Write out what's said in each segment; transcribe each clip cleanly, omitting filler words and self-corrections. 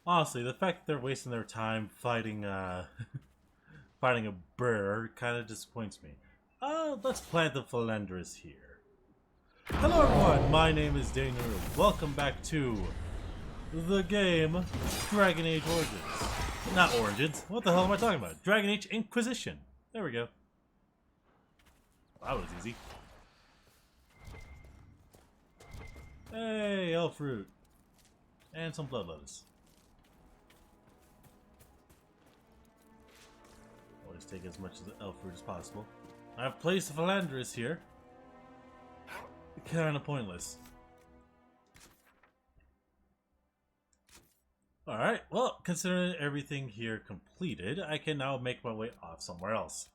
Honestly, the fact that they're wasting their time fighting, fighting a bear kind of disappoints me. Let's plant the 𝓓𝓪𝓷𝓾 here. Hello everyone, my name is 𝓓𝓪𝓷𝓮. Welcome back to the game Dragon Age Origins. Not Origins, what the hell am I talking about? Dragon Age Inquisition. There we go. That was easy. Hey, elf fruit. And some blood lettuce. Always take as much of the elf fruit as possible. I've placed the 𝓓𝓪𝓷𝓾 here. Kinda pointless. Alright, well, considering everything here completed, I can now make my way off somewhere else.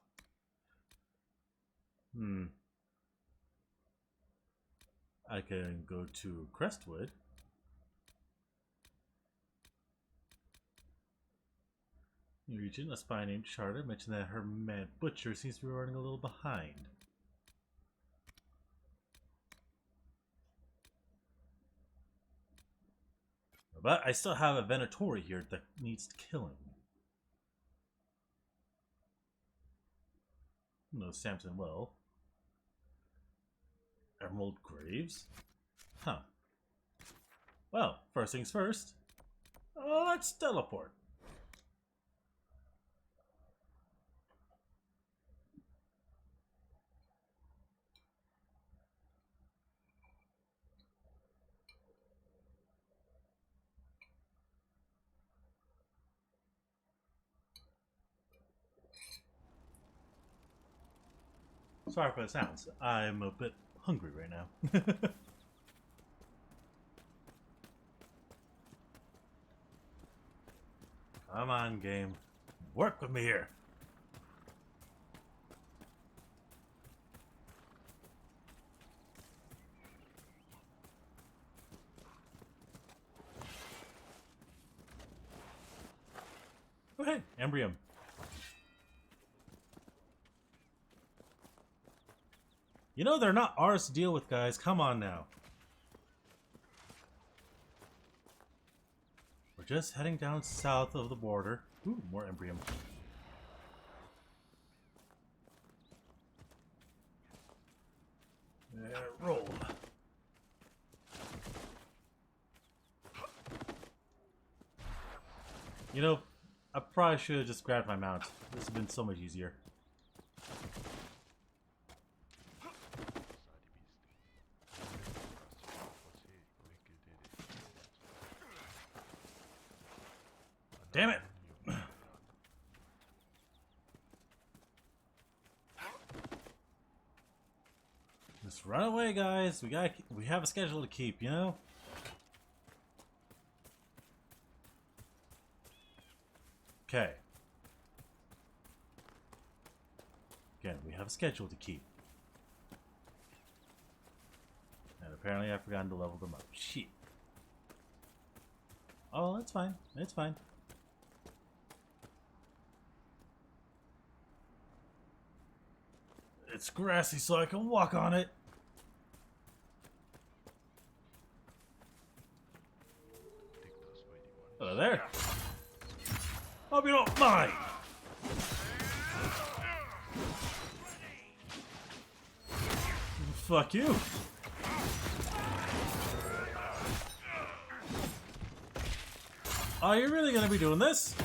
I can go to Crestwood. Region, a spy named Charter mentioned that her man Butcher seems to be running a little behind. But I still have a 𝓓𝓪𝓷𝓮 here that needs killing. No, Samson will. Emerald Graves? Huh. Well, first things first. Let's teleport. Sorry for the sounds. I'm a bit hungry right now. Come on, game. Work with me here. Oh, hey, Embrium. You know they're not ours to deal with, guys. Come on now. We're just heading down south of the border. Ooh, more Embrium. Roll. You know, I probably should have just grabbed my mount. This has been so much easier. Damn it! Just run away, guys. We have a schedule to keep, you know? Okay. Again, we have a schedule to keep. And apparently I've forgotten to level them up. Shit. Oh, that's fine. It's fine. It's grassy so I can walk on it. Hello there. Hope you don't mind. Fuck you. Are you really gonna be doing this?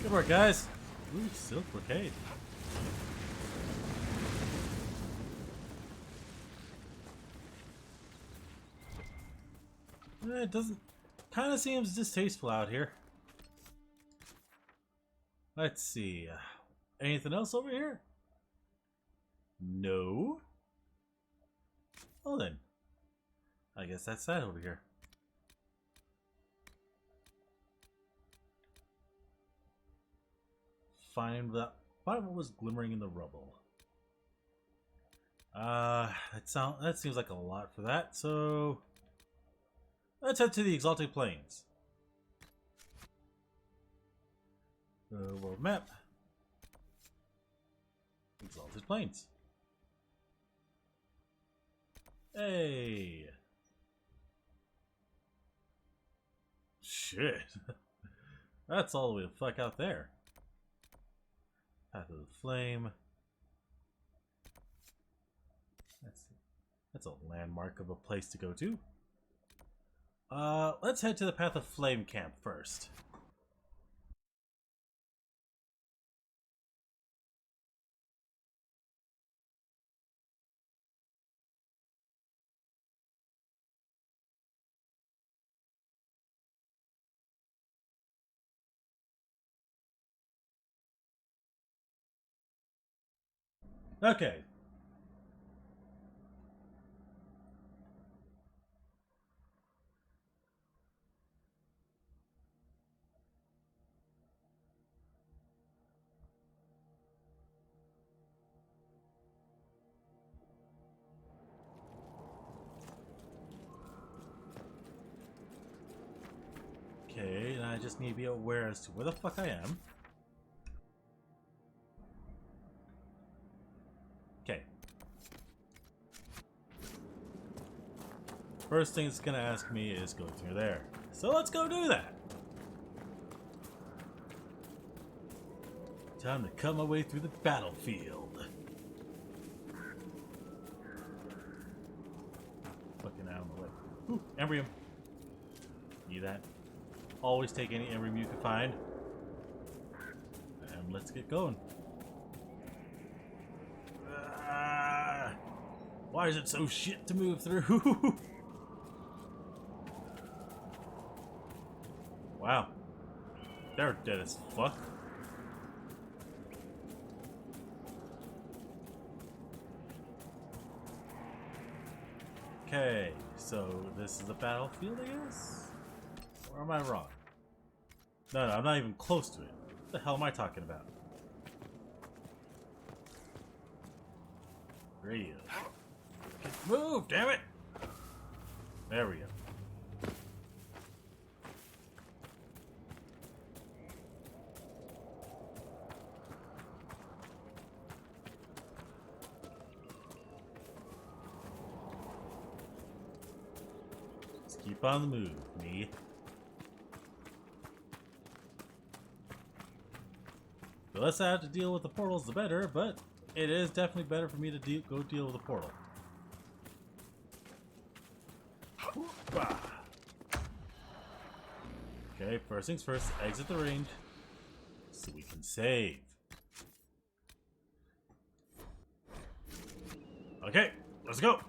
Good work, guys. Ooh, silk brocade. It doesn't... kind of seems distasteful out here. Let's see. Anything else over here? No. Well then. I guess that's that over here. Find what was glimmering in the rubble. That seems like a lot for that, so let's head to the Exalted Plains. World map. Exalted Plains. Hey! Shit! That's all the way the fuck out there. Path of the Flame. That's a landmark of a place to go to. Let's head to the Path of Flame camp first. Okay. Okay, and I just need to be aware as to where the fuck I am. Okay. First thing it's gonna ask me is go through there. So let's go do that! Time to cut my way through the battlefield. Fucking out of the way. Ooh, Embryo. Need that. Always take any Embryo you can find. And let's get going. Why is it so shit to move through? Wow. They're dead as fuck. Okay, so this is a battlefield, I guess? Or am I wrong? No, I'm not even close to it. What the hell am I talking about? Radio. Move, damn it! There we go. Just keep on the move, me. The less I have to deal with the portals, the better, but it is definitely better for me to go deal with the portal. Okay, first things first, exit the range so we can save. Okay, let's go.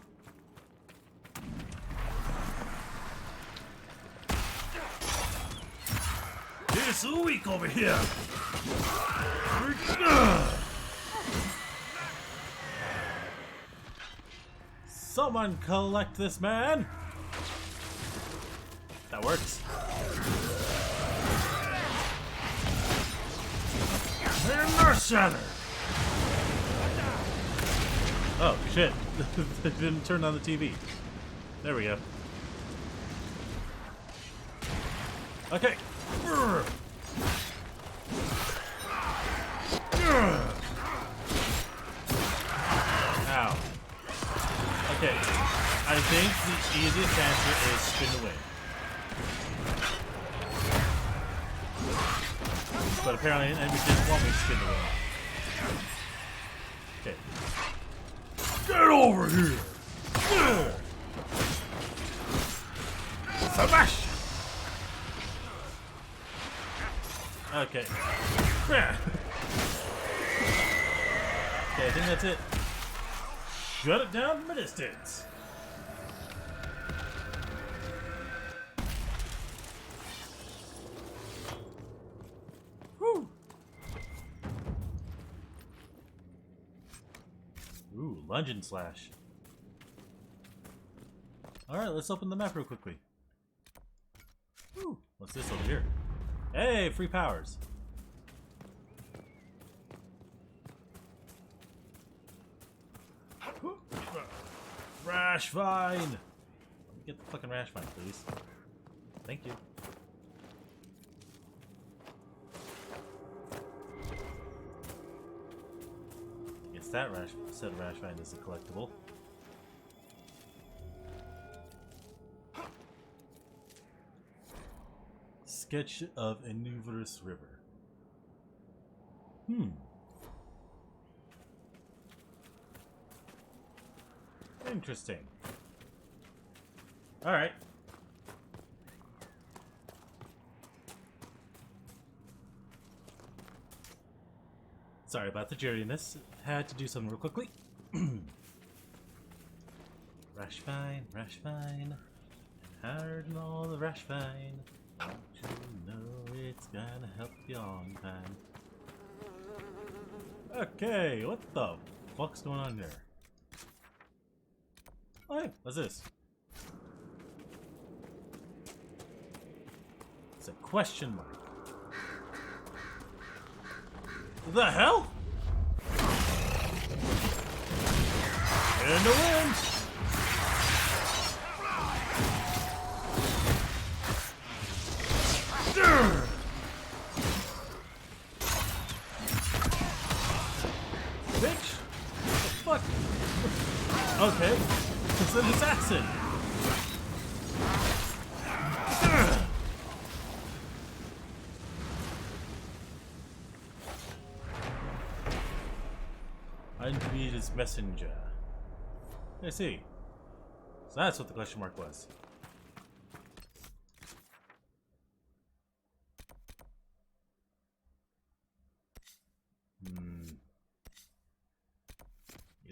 It's weak over here. Someone collect this man. That works. Shatter. Oh shit! It didn't turn on the TV. There we go. Okay. Ow. Okay. I think the easiest answer is spin away. But apparently an enemy didn't want me to spin away. Okay. Get over here! Smash! Okay. Okay, I think that's it. Shut it down from a distance. Whew. Ooh, 𝓮𝓵 Alright, let's open the map real quickly. Ooh, what's this over here? Hey, free powers. Rash vine. Let me get the fucking rash vine, please. Thank you. Guess that set of rash vine is a collectible. sketch of 𝓮𝓼𝓷𝓛𝓲𝓷𝓽 River. Interesting. Alright. Sorry about the jitteriness. Had to do something real quickly. Rash fine. Hard and all the rash fine. Don't you know it's gonna help you on time? Okay, what the fuck's going on there? Oh, hey, what's this? It's a question mark. The hell? In the wind! Bitch! What the fuck? Okay. It's an assassin! I need to be his messenger. I see. So that's what the question mark was.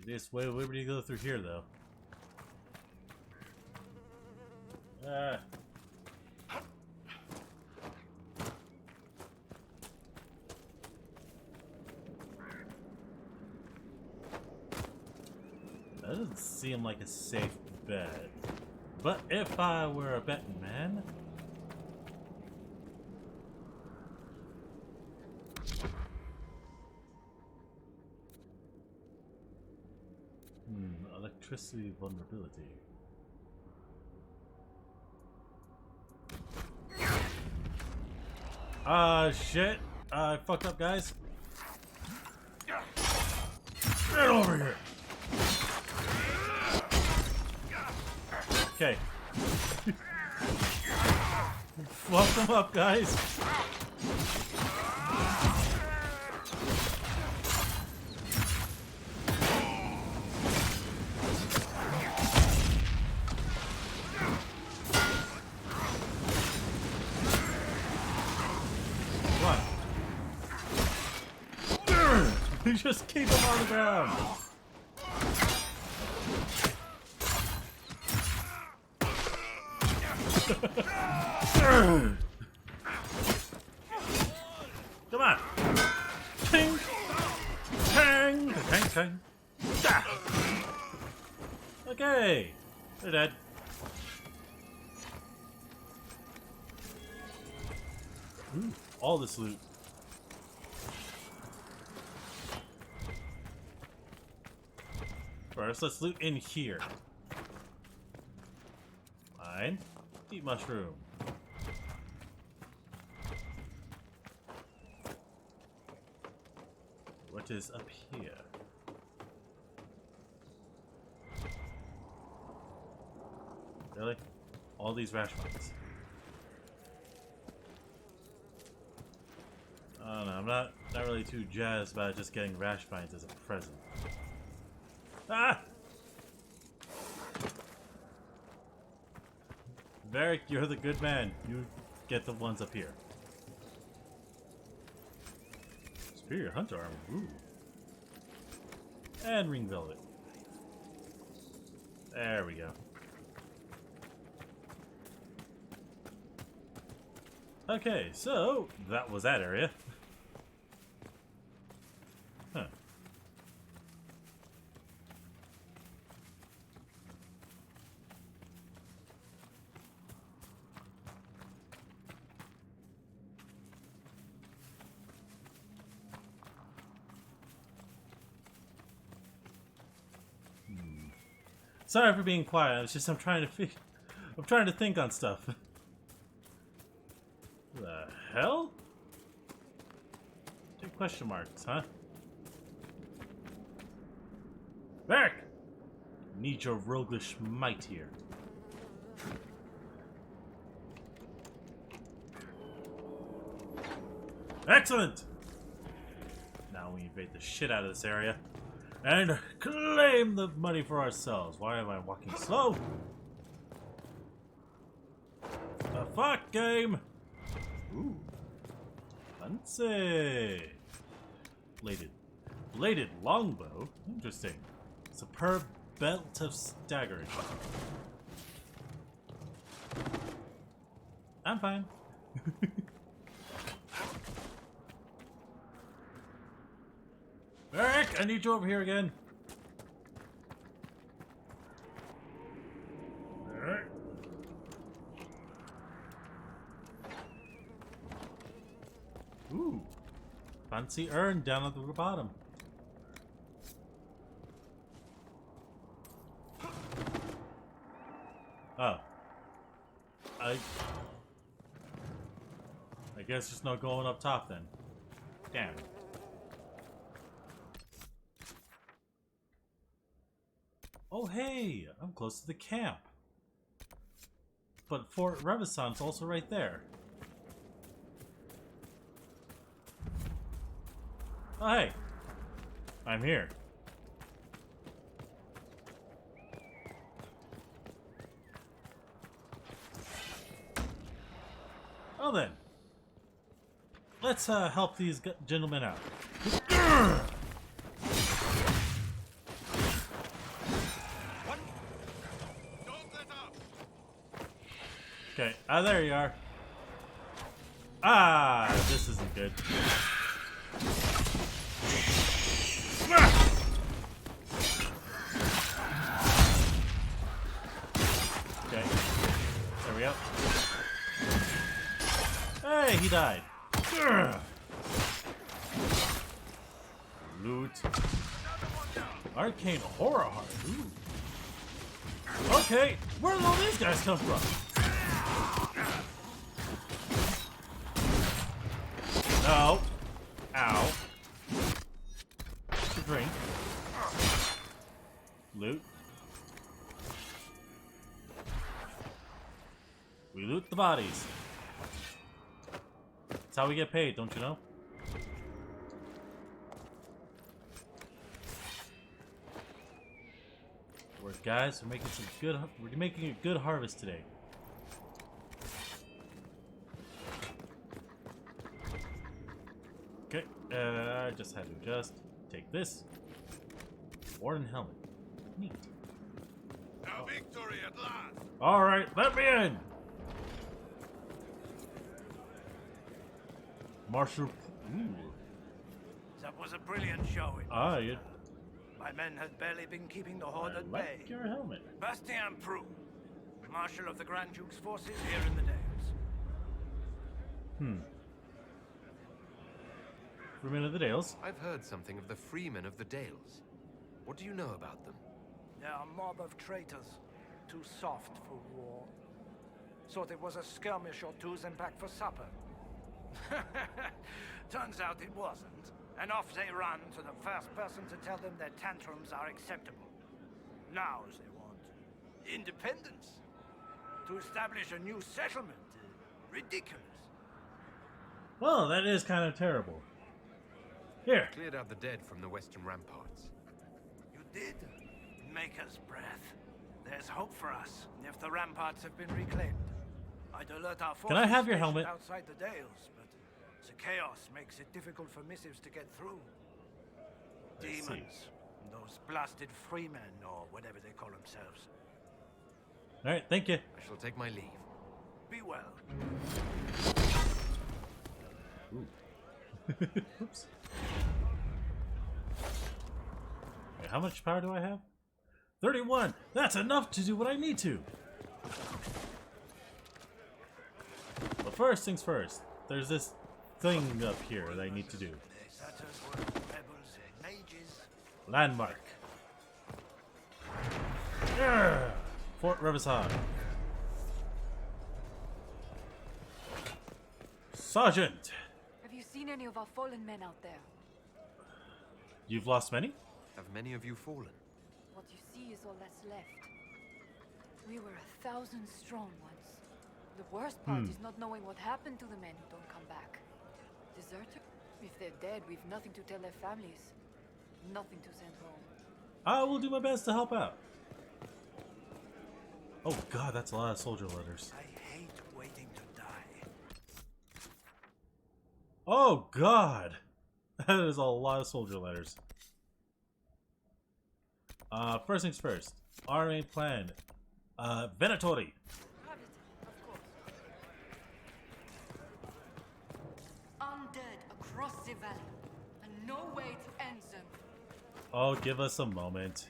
This way, where do you go through here, though? That doesn't seem like a safe bet. But if I were a betting man... electricity vulnerability. Shit. I fucked up, guys. Get over here. Okay. Fuck them up, guys. Just keep him on the ground. Come on. Ting. Tang. Tang. Tang. Okay. They're dead. Ooh, all this loot. First, let's loot in here. Fine. Eat mushroom. What is up here? Really? All these rash mines. I don't know, I'm not really too jazzed about just getting rash mines as a present. Ah! Varric, you're the good man. You get the ones up here. Superior hunter armor. Ooh. And ring velvet. There we go. Okay, so that was that area. Huh. Sorry for being quiet. It's just I'm trying to think on stuff. The hell? Two question marks, huh? Back! Need your roguish might here. Excellent! Now we invade the shit out of this area and claim the money for ourselves. Why am I walking slow? The fuck game! Ooh. Fancy! Bladed longbow? Interesting. Superb belt of staggering. I'm fine. Eric, I need you over here again. Alright. Ooh. Fancy urn down at the bottom. Oh. I guess there's no going up top then. Damn. Oh hey, I'm close to the camp. But Fort 𝓬𝓪𝓷𝓮'𝓼's also right there. Oh hey, I'm here. Well then, let's help these gentlemen out. Okay, there you are. Ah, this isn't good. Okay, there we go. Hey, he died. Loot. Arcane horror heart. Ooh. Okay, where did all these guys come from? No. Ow. Drink. Loot. We loot the bodies. That's how we get paid, don't you know? Guys, we're making some good. We're making a good harvest today. Okay, I just had to take this. Warden helmet. Neat. Now victory at last. All right, let me in. Marshal. Ooh. That was a brilliant showing. Ah, you. My men had barely been keeping the horde at bay. Your helmet. 𝓬𝓪𝓷𝓮'𝓼, Marshal of the Grand Duke's forces here in the Dales. Freemen of the Dales. I've heard something of the Freemen of the Dales. What do you know about them? They're a mob of traitors, too soft for war. Thought it was a skirmish or two's and back for supper. Turns out it wasn't. And off they run to the first person to tell them their tantrums are acceptable. Now they want independence. To establish a new settlement. Ridiculous. Well, that is kind of terrible. Here. Cleared out the dead from the western ramparts. You did? Maker's breath. There's hope for us if the ramparts have been reclaimed. I'd alert our forces. Can I have your helmet? Outside the Dales, but the chaos makes it difficult for missives to get through. Demons. Those blasted freemen, or whatever they call themselves. Alright, thank you. I shall take my leave. Be well. Ooh. Oops. Wait, how much power do I have? 31! That's enough to do what I need to! But first things first, there's this thing up here that I need to do. Landmark. Yeah. Fort 𝓬𝓪𝓷𝓮'𝓼. Sergeant! Have you seen any of our fallen men out there? You've lost many? Have many of you fallen? What you see is all that's left. We were 1,000 strong once. The worst part is not knowing what happened to the men who don't come back. Deserter? If they're dead, we've nothing to tell their families. Nothing to send home. I will do my best to help out. Oh god, that's a lot of soldier letters. I hate waiting to die. Oh god! That is a lot of soldier letters. First things first. Our main plan. 𝓓𝓪𝓷𝓮'𝓼 Undead across the valley, and no way to end them. Oh, give us a moment.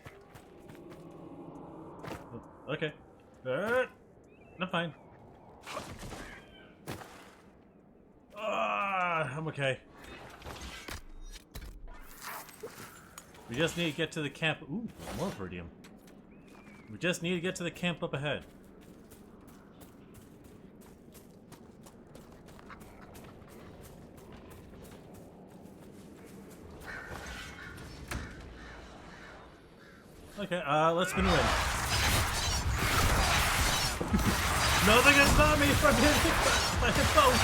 Okay. I'm fine. I'm okay. We just need to get to the camp. Ooh, more Verdium. We just need to get to the camp up ahead. Okay, let's spin the win. Nothing can stop me from hitting my boat.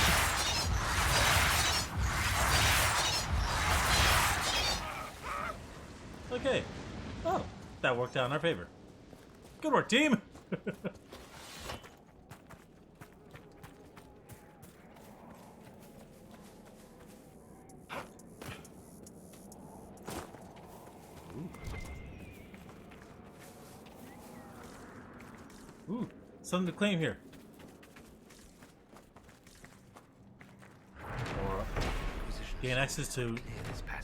Okay. Oh, that worked out in our favor. Good work, team! Ooh, something to claim here. Or gain access to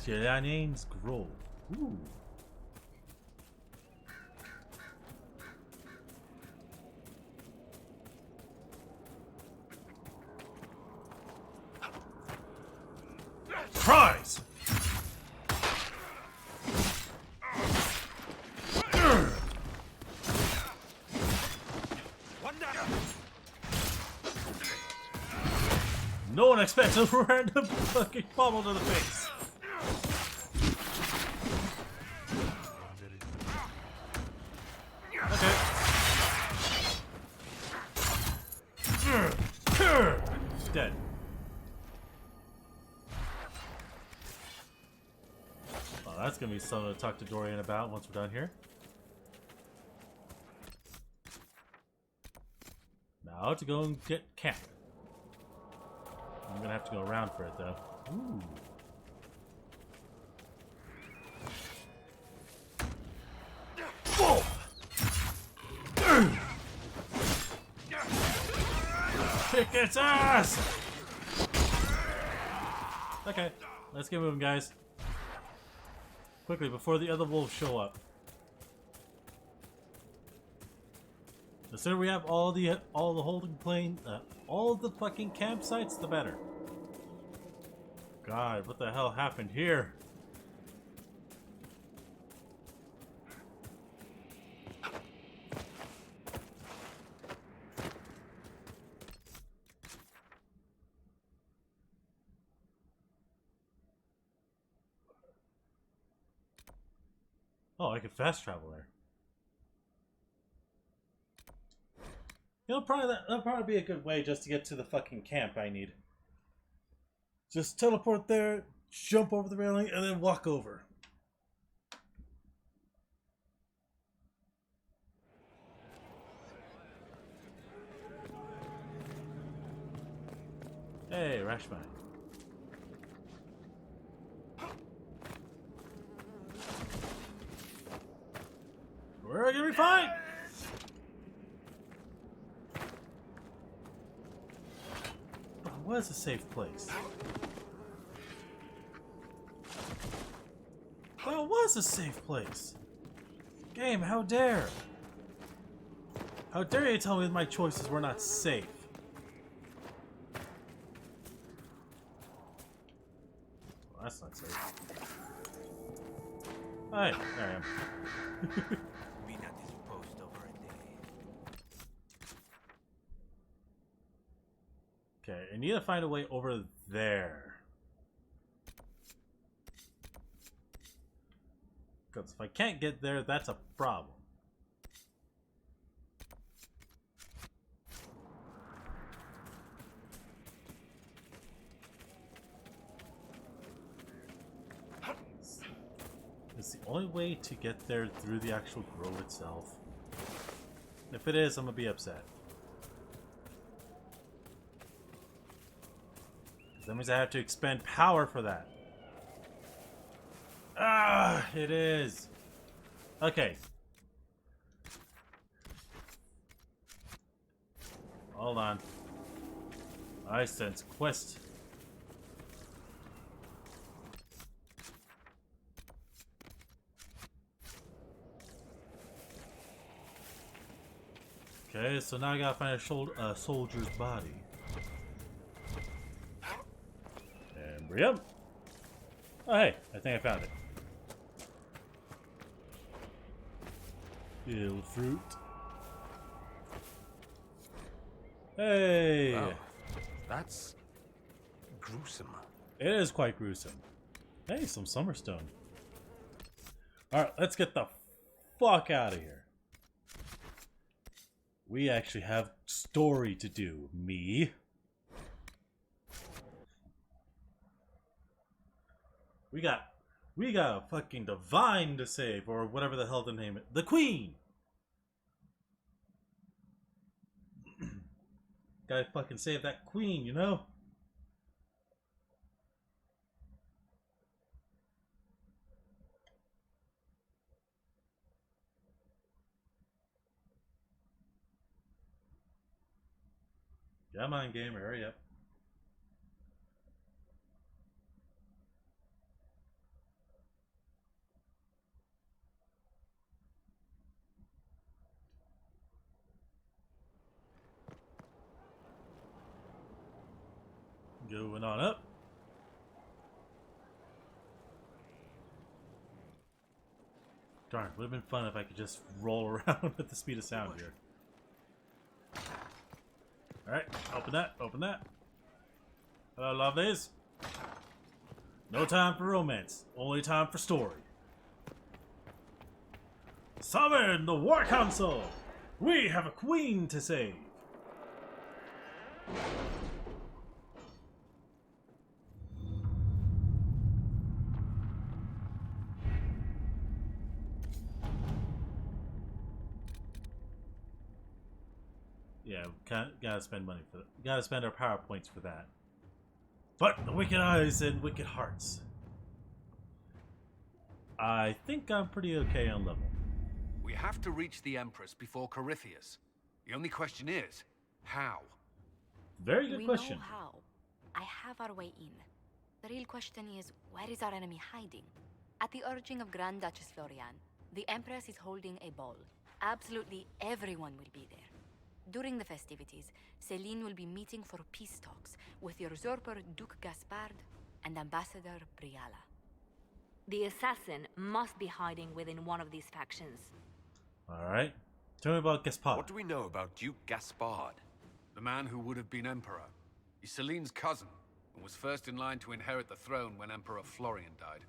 𝓮𝓺𝓾𝓲𝓵. Ooh. Surprise! No one expects a random fucking bubble to the face. Okay. Dead. Well, that's gonna be something to talk to Dorian about once we're done here. Now to go and get camp. I'm gonna have to go around for it though. Ooh. Whoa! Kick its ass! Okay, let's get moving, guys. Quickly, before the other wolves show up. The sooner we have all the holding plane, all the fucking campsites, the better. God, what the hell happened here? Oh, I could fast travel there. You know, that'll probably be a good way just to get to the fucking camp I need. Just teleport there, jump over the railing, and then walk over. Hey, Rashman. We're gonna be fine! What is a safe place? Well, it was a safe place. Game, how dare? How dare you tell me that my choices were not safe? Well, that's not safe. Hi, there I am. Okay, I need to find a way over there. Because if I can't get there, that's a problem. only way to get there through the actual grove itself? If it is, I'm gonna be upset. That means I have to expend power for that. Ah, it is. Okay. Hold on. I sense quest. Okay, so now I gotta find a soldier's body. Embryo. Oh hey, I think I found it. 𝓓𝓪𝓷𝓮'𝓼. Hey! Wow, that's gruesome. It is quite gruesome. Hey, some summerstone. Alright, let's get the fuck out of here. We actually have story to do, me. We got a fucking divine to save, or whatever the hell the name is. The Queen! Gotta fucking save that Queen, you know? Come on, gamer, hurry up. Going on up. Darn, would have been fun if I could just roll around at the speed of sound here. Alright, open that, open that. Hello, lovelies. No time for romance, only time for story. Summon the War Council! We have a queen to save! Yeah, gotta spend money for that. Gotta spend our power points for that. But the wicked eyes and wicked hearts. I think I'm pretty okay on level. We have to reach the Empress before Corypheus. The only question is, how? Very good question. We know how. I have our way in. The real question is, where is our enemy hiding? At the urging of Grand Duchess Florian, the Empress is holding a ball. Absolutely everyone will be there. During the festivities, Céline will be meeting for peace talks with usurper Duke Gaspard and Ambassador Briala. The assassin must be hiding within one of these factions. Alright. Tell me about Gaspard. What do we know about Duke Gaspard? The man who would have been Emperor. He's Céline's cousin, and was first in line to inherit the throne when Emperor Florian died.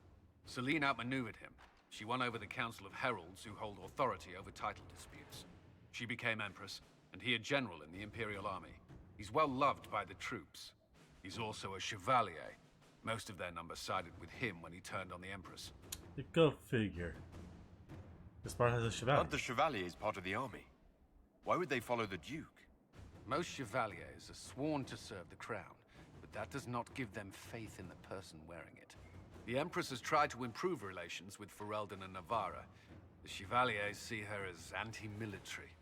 Céline outmaneuvered him. She won over the Council of Heralds, who hold authority over title disputes. She became Empress, and he a general in the Imperial Army. He's well loved by the troops. He's also a chevalier. Most of their number sided with him when he turned on the Empress. Go figure. Gaspard has a chevalier. Aren't the Chevaliers part of the army? Why would they follow the Duke? Most chevaliers are sworn to serve the crown, but that does not give them faith in the person wearing it. The Empress has tried to improve relations with Ferelden and Navarra. The chevaliers see her as anti-military.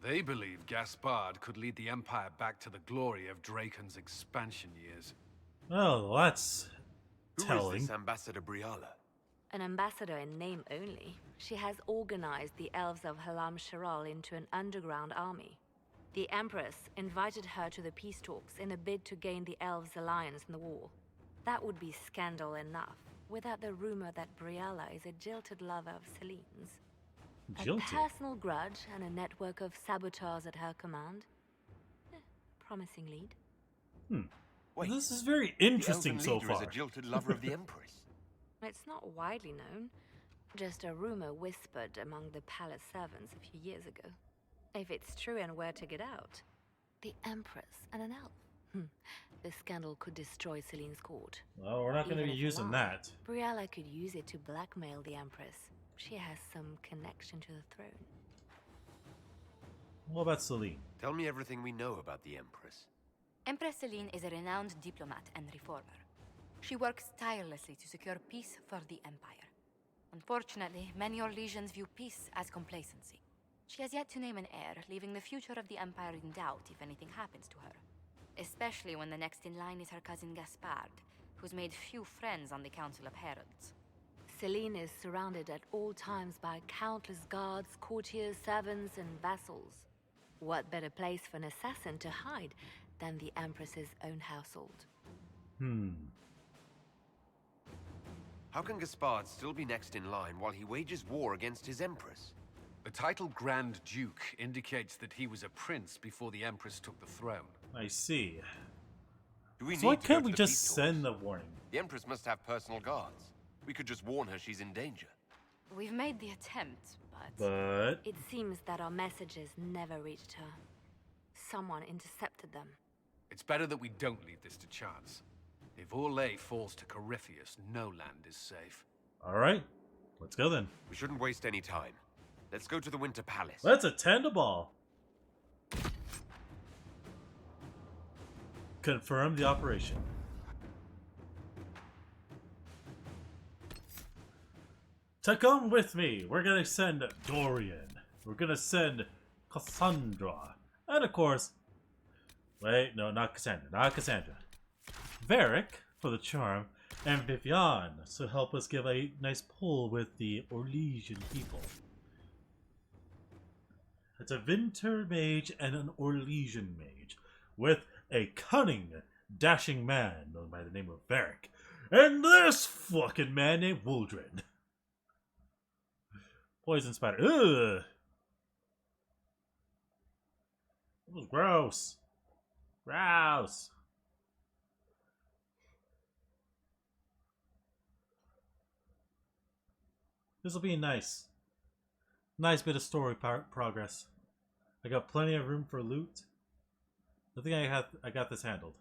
They believe Gaspard could lead the Empire back to the glory of Draken's expansion years. Oh, that's Who telling. is this Ambassador Briala? An ambassador in name only, she has organized the elves of 𝓓𝓪𝓷𝓮'𝓼 into an underground army. The Empress invited her to the peace talks in a bid to gain the elves' alliance in the war. That would be scandal enough, without the rumor that Briala is a jilted lover of Céline's. Jilted. A personal grudge and a network of saboteurs at her command. Promising lead. Wait, This is very the interesting elven so leader far. is a jilted lover of the Empress. It's not widely known. Just a rumor whispered among the palace servants a few years ago. If it's true and were to get out, the Empress and an elf. The scandal could destroy Céline's court. Well, we're not going to Even be if using alive, that. Briala could use it to blackmail the Empress. she has some connection to the throne. What about Celine? Tell me everything we know about the Empress. Empress Celine is a renowned diplomat and reformer. She works tirelessly to secure peace for the Empire. Unfortunately, many Orlesians view peace as complacency. She has yet to name an heir, leaving the future of the Empire in doubt if anything happens to her. Especially when the next in line is her cousin Gaspard, who's made few friends on the Council of Heralds. Celine is surrounded at all times by countless guards, courtiers, servants, and vassals. What better place for an assassin to hide than the Empress's own household? How can Gaspard still be next in line while he wages war against his Empress? The title Grand Duke indicates that he was a prince before the Empress took the throne. I see. Do we So why need to go can't to we the just peace talks? send the warning? The Empress must have personal guards. We could just warn her she's in danger. We've made the attempt, but... But... It seems that our messages never reached her. Someone intercepted them. It's better that we don't leave this to chance. If Orlais falls to Corypheus, no land is safe. Alright, let's go then. We shouldn't waste any time. Let's go to the Winter Palace. Let's attend a ball. Confirm the operation. To come with me, we're gonna send Dorian. We're gonna send Cassandra. And of course... Wait, no, not Cassandra. Not Cassandra. Varric, for the charm, and Vivian, to help us give a nice pull with the Orlesian people. It's a Winter mage and an Orlesian mage, with a cunning, dashing man known by the name of Varric, and this fucking man named Wuldred. Poison spider. Ugh! It was gross. Gross. This will be nice. Nice bit of story progress. I got plenty of room for loot. I think I got this handled.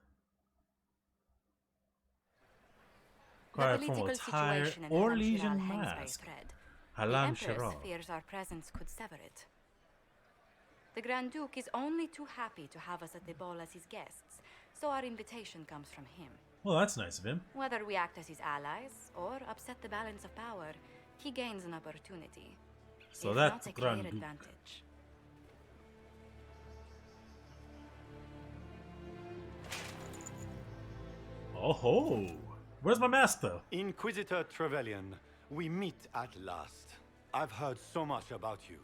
Acquire The from political entire situation in Orlesian 𝓲𝓛𝓲 hangs by a mask. thread. The 𝓲𝓛𝓲 Empress fears our presence could sever it. The Grand Duke is only too happy to have us at the ball as his guests, so our invitation comes from him. Well, that's nice of him. Whether we act as his allies or upset the balance of power, he gains an opportunity. So if that's not a clear Grand Duke. advantage. Oh ho! Where's my mask though? Inquisitor Trevelyan, we meet at last. I've heard so much about you.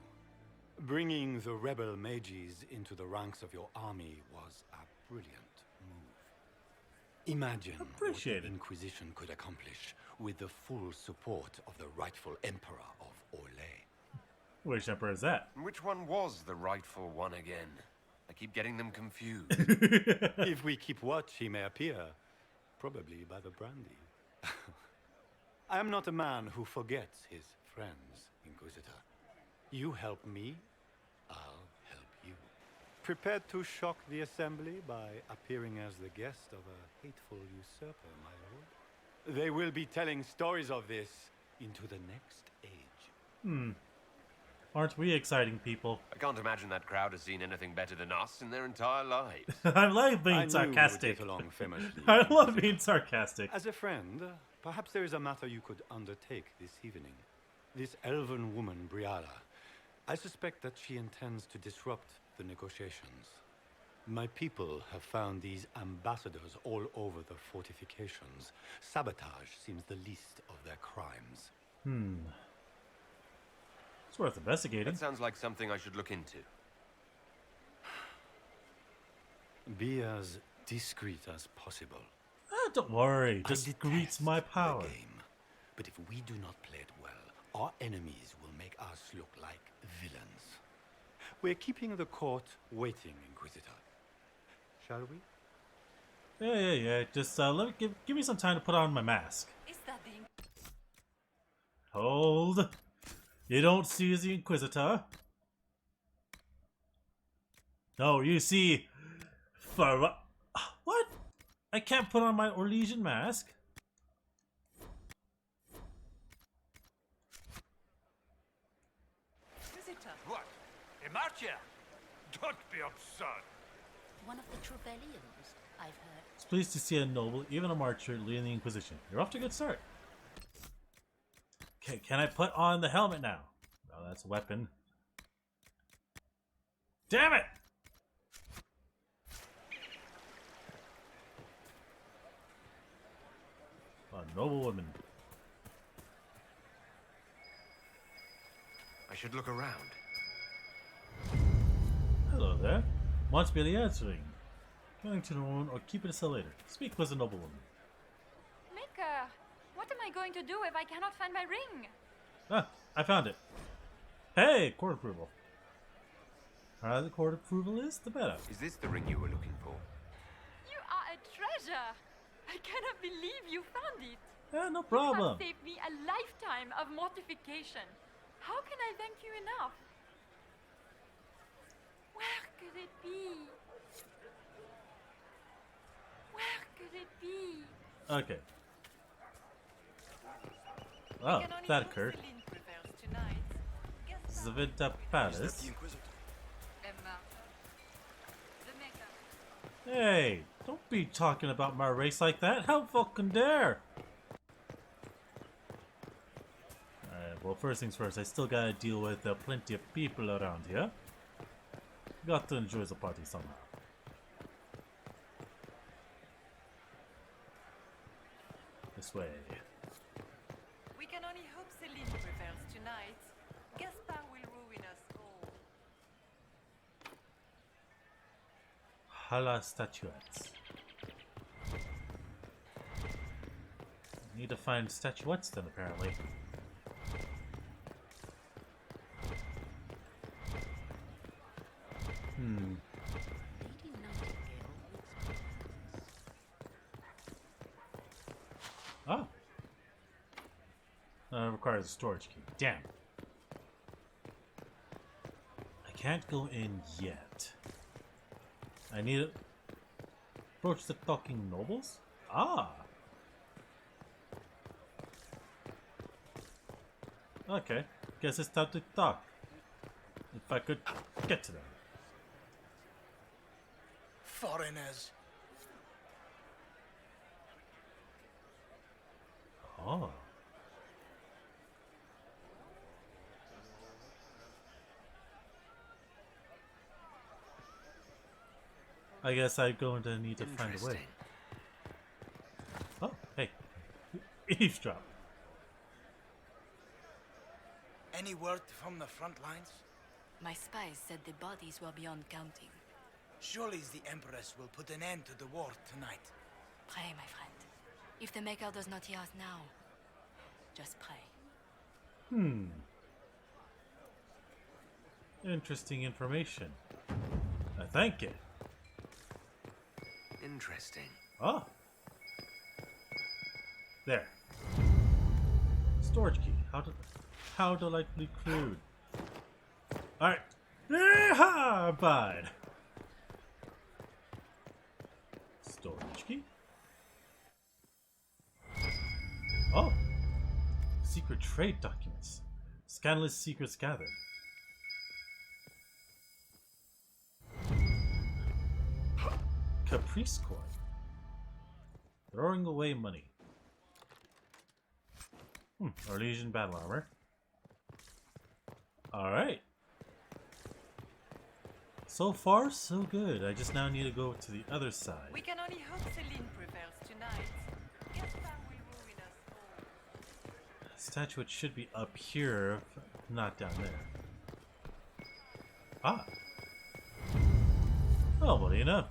Bringing the rebel mages into the ranks of your army was a brilliant move. Imagine Appreciate what the it. Inquisition could accomplish with the full support of the rightful Emperor of Orlais. Which emperor is that? Which one was the rightful one again? I keep getting them confused. If we keep watch, he may appear, probably by the brandy. I am not a man who forgets his friends, Inquisitor. You help me, I'll help you. Prepared to shock the Assembly by appearing as the guest of a hateful usurper, my lord? They will be telling stories of this into the next age. Aren't we exciting people? I can't imagine that crowd has seen anything better than us in their entire lives. I like I being knew we would sarcastic. get along famously. I love being sarcastic. As a friend, perhaps there is a matter you could undertake this evening. This elven woman, Briala, I suspect that she intends to disrupt the negotiations. My people have found these ambassadors all over the fortifications. Sabotage seems the least of their crimes. It's worth investigating. That sounds like something I should look into. Be as discreet as possible. Ah, don't worry. I Discreet's detest my the power. game, but if we do not play it well, our enemies will make us look like villains. We're keeping the court waiting, Inquisitor. Shall we? Yeah. Just let me give me some time to put on my mask. Is that the... Hold. You don't see the Inquisitor. No, you see... What? I can't put on my Orlesian mask? Marcia, don't be absurd. One of the 𝓬𝓪𝓷𝓮'𝓼, I've heard. It's pleased to see a noble, even a marcher, leading the Inquisition. You're off to a good start. Okay, can I put on the helmet now? Oh, that's a weapon. Damn it! A noble woman. I should look around. Hello there. Wants me to answering. Going to the room or keep it until later. Speak was a noble woman. Maker, what am I going to do if I cannot find my ring? Ah, I found it. Hey, court approval. The higher the court approval is, the better. Is this the ring you were looking for? You are a treasure. I cannot believe you found it. Yeah, no You problem. have saved me a lifetime of mortification. How can I thank you enough? Where could it be? Where could it be? Okay. Oh, that occurred. 𝓬𝓪𝓷𝓵 Palace. Hey, don't be talking about my race like that. How fucking dare? Alright, well, first things first, I still gotta deal with plenty of people around here. Got to enjoy the party somehow. This way. We can only hope Celine prevails tonight. Gaspard will ruin us all. Hala statuettes. Need to find statuettes then, apparently. Oh. Requires a storage key. Damn. I can't go in yet. I need to approach the talking nobles? Ah. Okay. Guess it's time to talk. If I could get to them. Foreigners. Oh. I guess I'm going to need to find a way. Oh, hey. Eavesdrop. Any word from the front lines? My spies said the bodies were beyond counting. Surely the Empress will put an end to the war tonight. Pray, my friend. If the Maker does not hear us now, just pray. Interesting information. Thank you. Interesting. Oh. There. Storage key. How delightfully crude. Alright. Yeehaw! Fine. Storage key. Oh. Secret trade documents. Scandalous secrets gathered. Caprice coin. Throwing away money. Orlesian battle armor. Alright. So far, so good. I just now need to go to the other side. We can only hope Celine prevails tonight. Gaspard will ruin us all. Statuette should be up here, not down there. Ah. Oh, what do you know?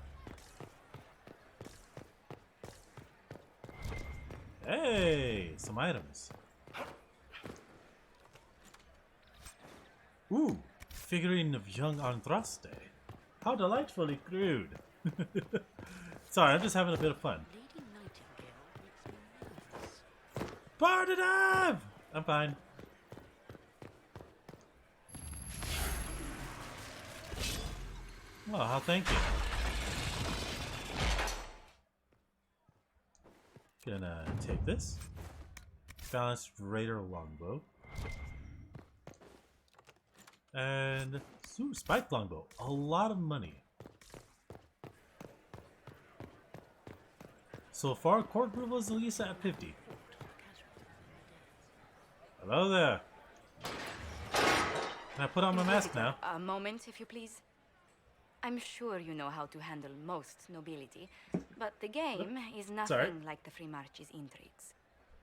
Hey, some items. Ooh, figurine of young Andraste. How delightfully crude. Sorry, I'm just having a bit of fun. Lady Nightingale makes me nervous. Pardon Av! I'm fine. Oh, how thank you. Gonna take this. Balanced Raider longbow. And ooh, spike longbow. A lot of money. So far, 𝓮𝓲𝓵 at 50. Hello there. Can I put on my mask now? A moment, if you please. I'm sure you know how to handle most nobility, but the game is nothing like the 𝓓𝓪𝓷𝓮'𝓼 intrigues.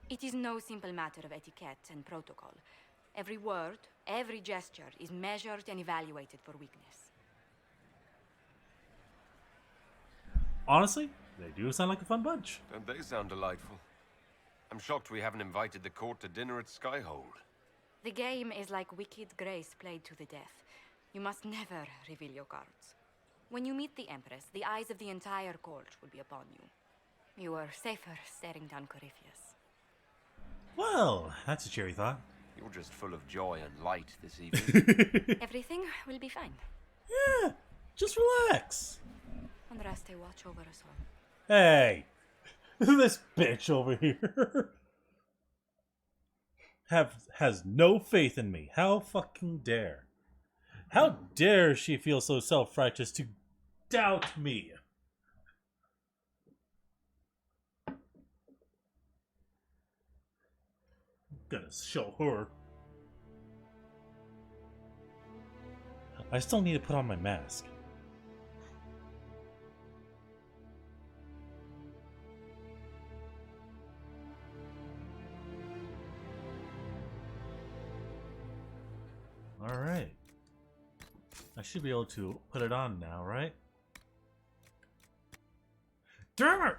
It is no simple matter of etiquette and protocol. Every word, every gesture is measured and evaluated for weakness. Honestly, they do sound like a fun bunch. Don't they sound delightful? I'm shocked we haven't invited the court to dinner at Skyhold. The game is like Wicked Grace played to the death. You must never reveal your cards. When you meet the Empress, the eyes of the entire court will be upon you. You are safer staring down Corypheus. Well, that's a cheery thought. You're just full of joy and light this evening. Everything will be fine. Yeah, just relax. 𝓮𝓼 watch over us all. Hey, this bitch over here has no faith in me. How fucking dare? How dare she feel so self-righteous to doubt me? I'm gonna show her. I still need to put on my mask. Alright. I should be able to put it on now, right? Damn it!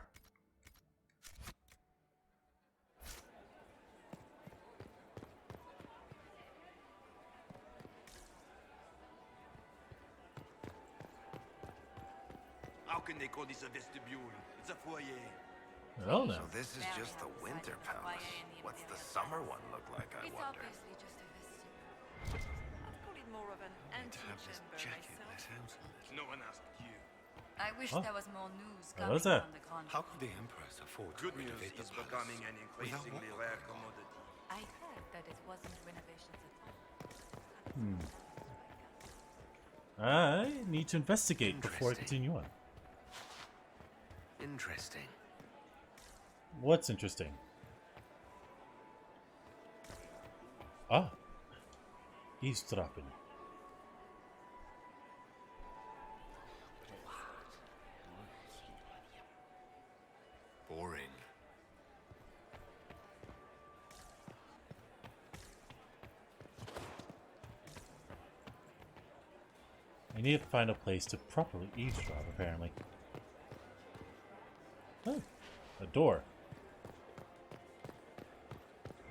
How can they call this a vestibule? It's a foyer. Oh no. So this is just the winter palace. What's the summer one look like, I It's wonder? obviously just a vestibule. I'd call it more of an antechamber myself. No one asked you. I wish Oh. there was more news What coming was that? from the continent. How could the Empress afford to Good news renovate the is palace becoming an without increasingly war? rare commodity. I heard that it wasn't renovations at all. I need to investigate before I Interesting. continue on. Interesting. What's interesting? Ah. Eavesdropping. Boring. I need to find a place to properly eavesdrop, apparently. Oh, a door.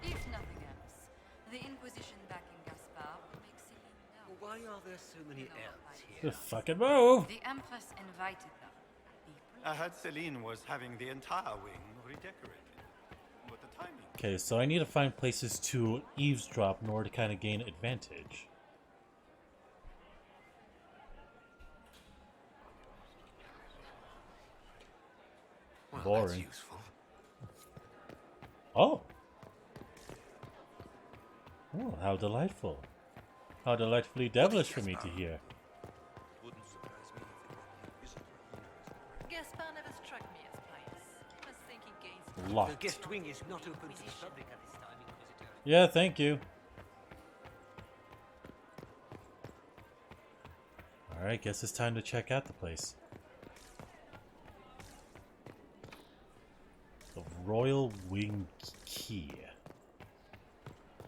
If nothing else, the Inquisition back in Gaspar will make Celine know. Why are there so many You know what elves I here? The fucking move! The Empress invited them. People I heard Celine was having the entire wing redecorated. What the timing? Okay, so I need to find places to eavesdrop in order to kind of gain advantage. Well, Boring. that's useful. Oh! Oh, how delightful. How delightfully devilish for me to hear. Wouldn't surprise me if it were Gaspar never struck me as pious. Must think he gains Locked. guest wing is not open to the public at this time, Inquisitor. Yeah, thank you. Alright, guess it's time to check out the place. The Royal Wing Key.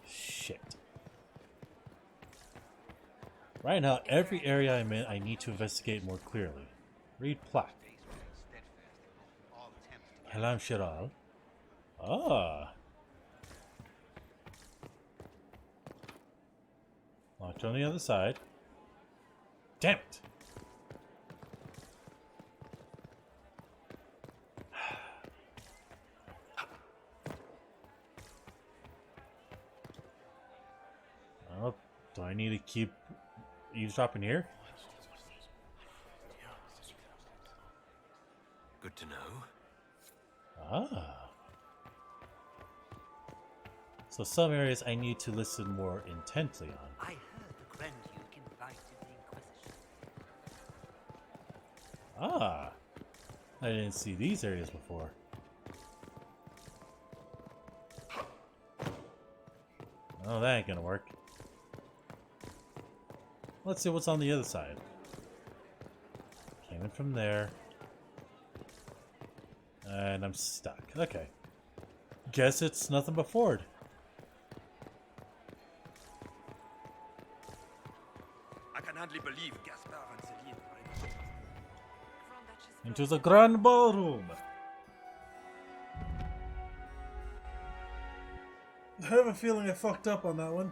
Shit. Right now, every area I'm in, I need to investigate more clearly. Read plaque. 𝓓𝓪𝓷𝓾𝓲𝓵. Ah. Locked on the other side. Damn it! Oh, do I need to keep eavesdropping here? Good to know. Ah. So some areas I need to listen more intently on. I heard the Grand Duke Ah, I didn't see these areas before. Oh, that ain't gonna work. Let's see what's on the other side. Came in from there. And I'm stuck. Okay. Guess it's nothing but forward. I can hardly believe Gaspard and Celine are in Into the grand ballroom. I have a feeling I fucked up on that one.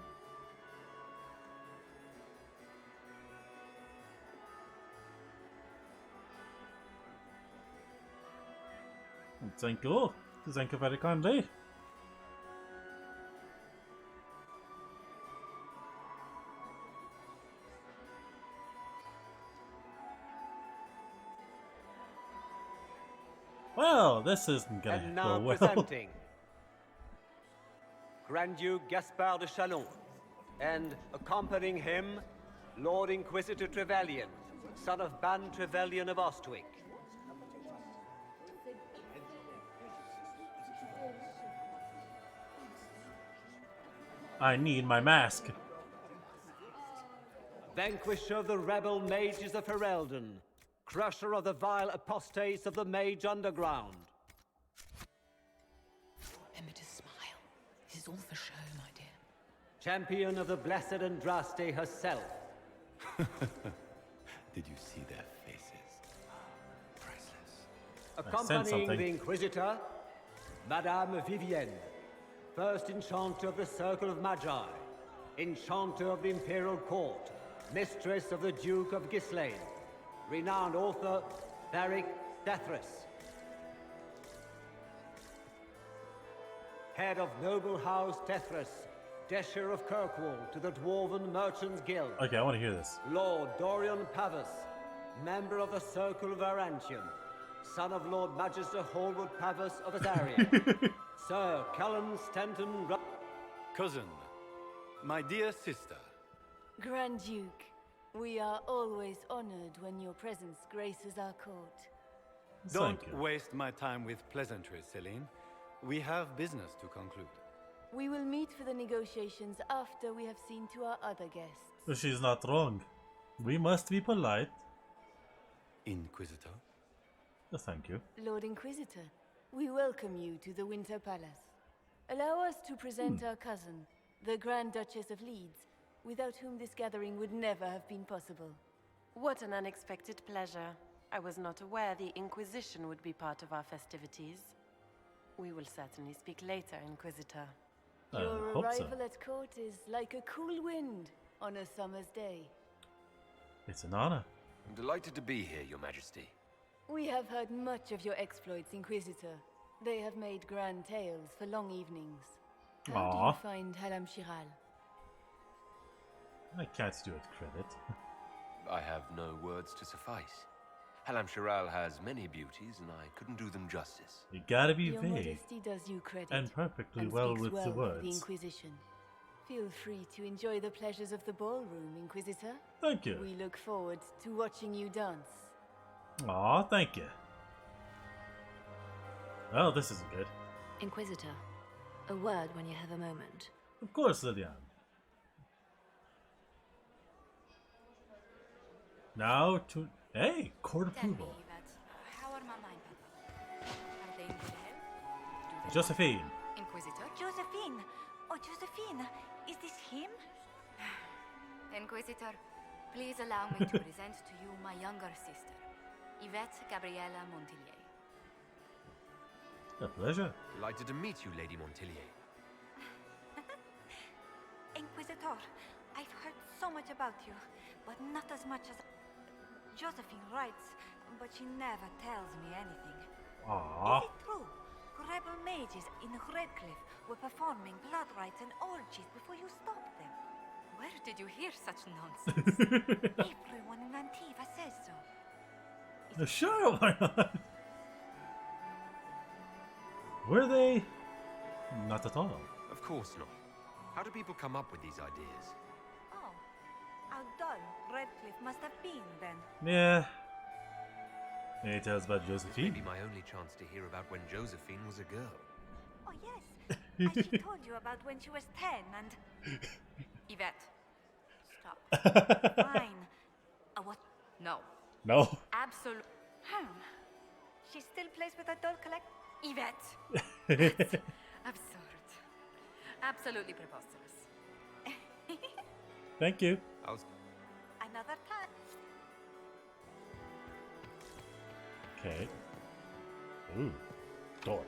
𝓮𝓺𝓷𝓾𝓲𝓹. Well, this isn't gonna And go now well. presenting Grand Duke Gaspard de Chalon, and accompanying him, Lord Inquisitor Trevelyan, son of Ban Trevelyan of Ostwick. I need my mask. Vanquisher of the rebel mages of 𝓓𝓪𝓷𝓮, crusher of the vile apostates of the mage underground. Remember to smile. This is all for show, my dear. Champion of the blessed Andraste herself. Did you see their faces? Priceless. Accompanying something. the Inquisitor, Madame Vivienne, first Enchanter of the Circle of Magi, Enchanter of the Imperial Court, Mistress of the Duke of Ghislaine, renowned author 𝓓𝓪𝓷𝓮'𝓼 Head of Noble House 𝓓𝓪𝓷, Desher of Kirkwall to the Dwarven Merchants Guild. Okay, I want to hear this. Lord Dorian Pavus, member of the Circle of Arantium, son of Lord Magister Hallwood Pavus of Azaria. Sir Cullen Stanton. Cousin, my dear sister. Grand Duke, we are always honored when your presence graces our court. Don't waste my time with pleasantries, Celine. We have business to conclude. We will meet for the negotiations after we have seen to our other guests. She's not wrong. We must be polite. Inquisitor? Thank you. Lord Inquisitor, we welcome you to the Winter Palace. Allow us to present our cousin, the Grand Duchess of Leeds, without whom this gathering would never have been possible. What an unexpected pleasure. I was not aware the Inquisition would be part of our festivities. We will certainly speak later, Inquisitor. Your arrival at court is like a cool wind on a summer's day. It's an honor. I'm delighted to be here, Your Majesty. We have heard much of your exploits, Inquisitor. They have made grand tales for long evenings. How do you find 𝓓𝓪𝓷𝓾𝓲𝓵? I can't do it credit. I have no words to suffice. 𝓓𝓪𝓷𝓾𝓲 has many beauties, and I couldn't do them justice. You gotta be Your vague Majesty does you credit and perfectly and well speaks with well the of words. the Inquisition. Feel free to enjoy the pleasures of the ballroom, Inquisitor. Thank you. We look forward to watching you dance. Aw, thank you. Oh, this isn't good. Inquisitor, a word when you have a moment. Of course, Lillian. Now to... Hey, court approval. How are Mama and Papa? Are they in good health? Josephine. Inquisitor? Josephine! Oh, Josephine! Is this him? Inquisitor, please allow me to present to you my younger sister, Yvette Gabriella Montillier. A pleasure. Delighted to meet you, Lady Montillier. Inquisitor, I've heard so much about you, but not as much as... Josephine writes, but she never tells me anything. Aww. Is it true? Rebel mages in Redcliffe were performing blood rites and orgies before you stopped them. Where did you hear such nonsense? Everyone in Antiva says so. Sure, why not? Were they? Not at all. Of course not. How do people come up with these ideas? Oh, how dull Redcliffe must have been then. Yeah. Any tales about This may Josephine? be my only chance to hear about when Josephine was a girl. Oh, yes. And she told you about when she was 10 and... Yvette, stop. Fine. What? No. No. Absolute. She still plays with a doll collect... Yvette. That's absurd. Absolutely preposterous. Thank you. Another time. Okay. Ooh. Door.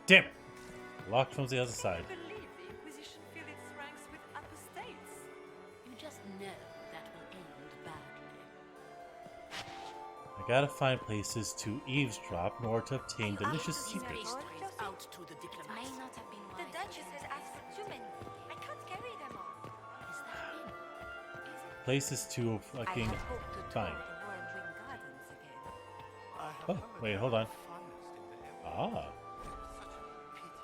Damn it! Locked from the other side. I believe the Inquisition fill its ranks with apostates. You just know that will end badly. I gotta find places to eavesdrop in order to obtain delicious secrets. Out to the diplomats. May not have been The wise. Duchess has asked for too many. I can't carry them all. Is that him? Places to fucking I had hoped to find. tour the Whirlwind Gardens again. Oh, wait, hold on. Ah.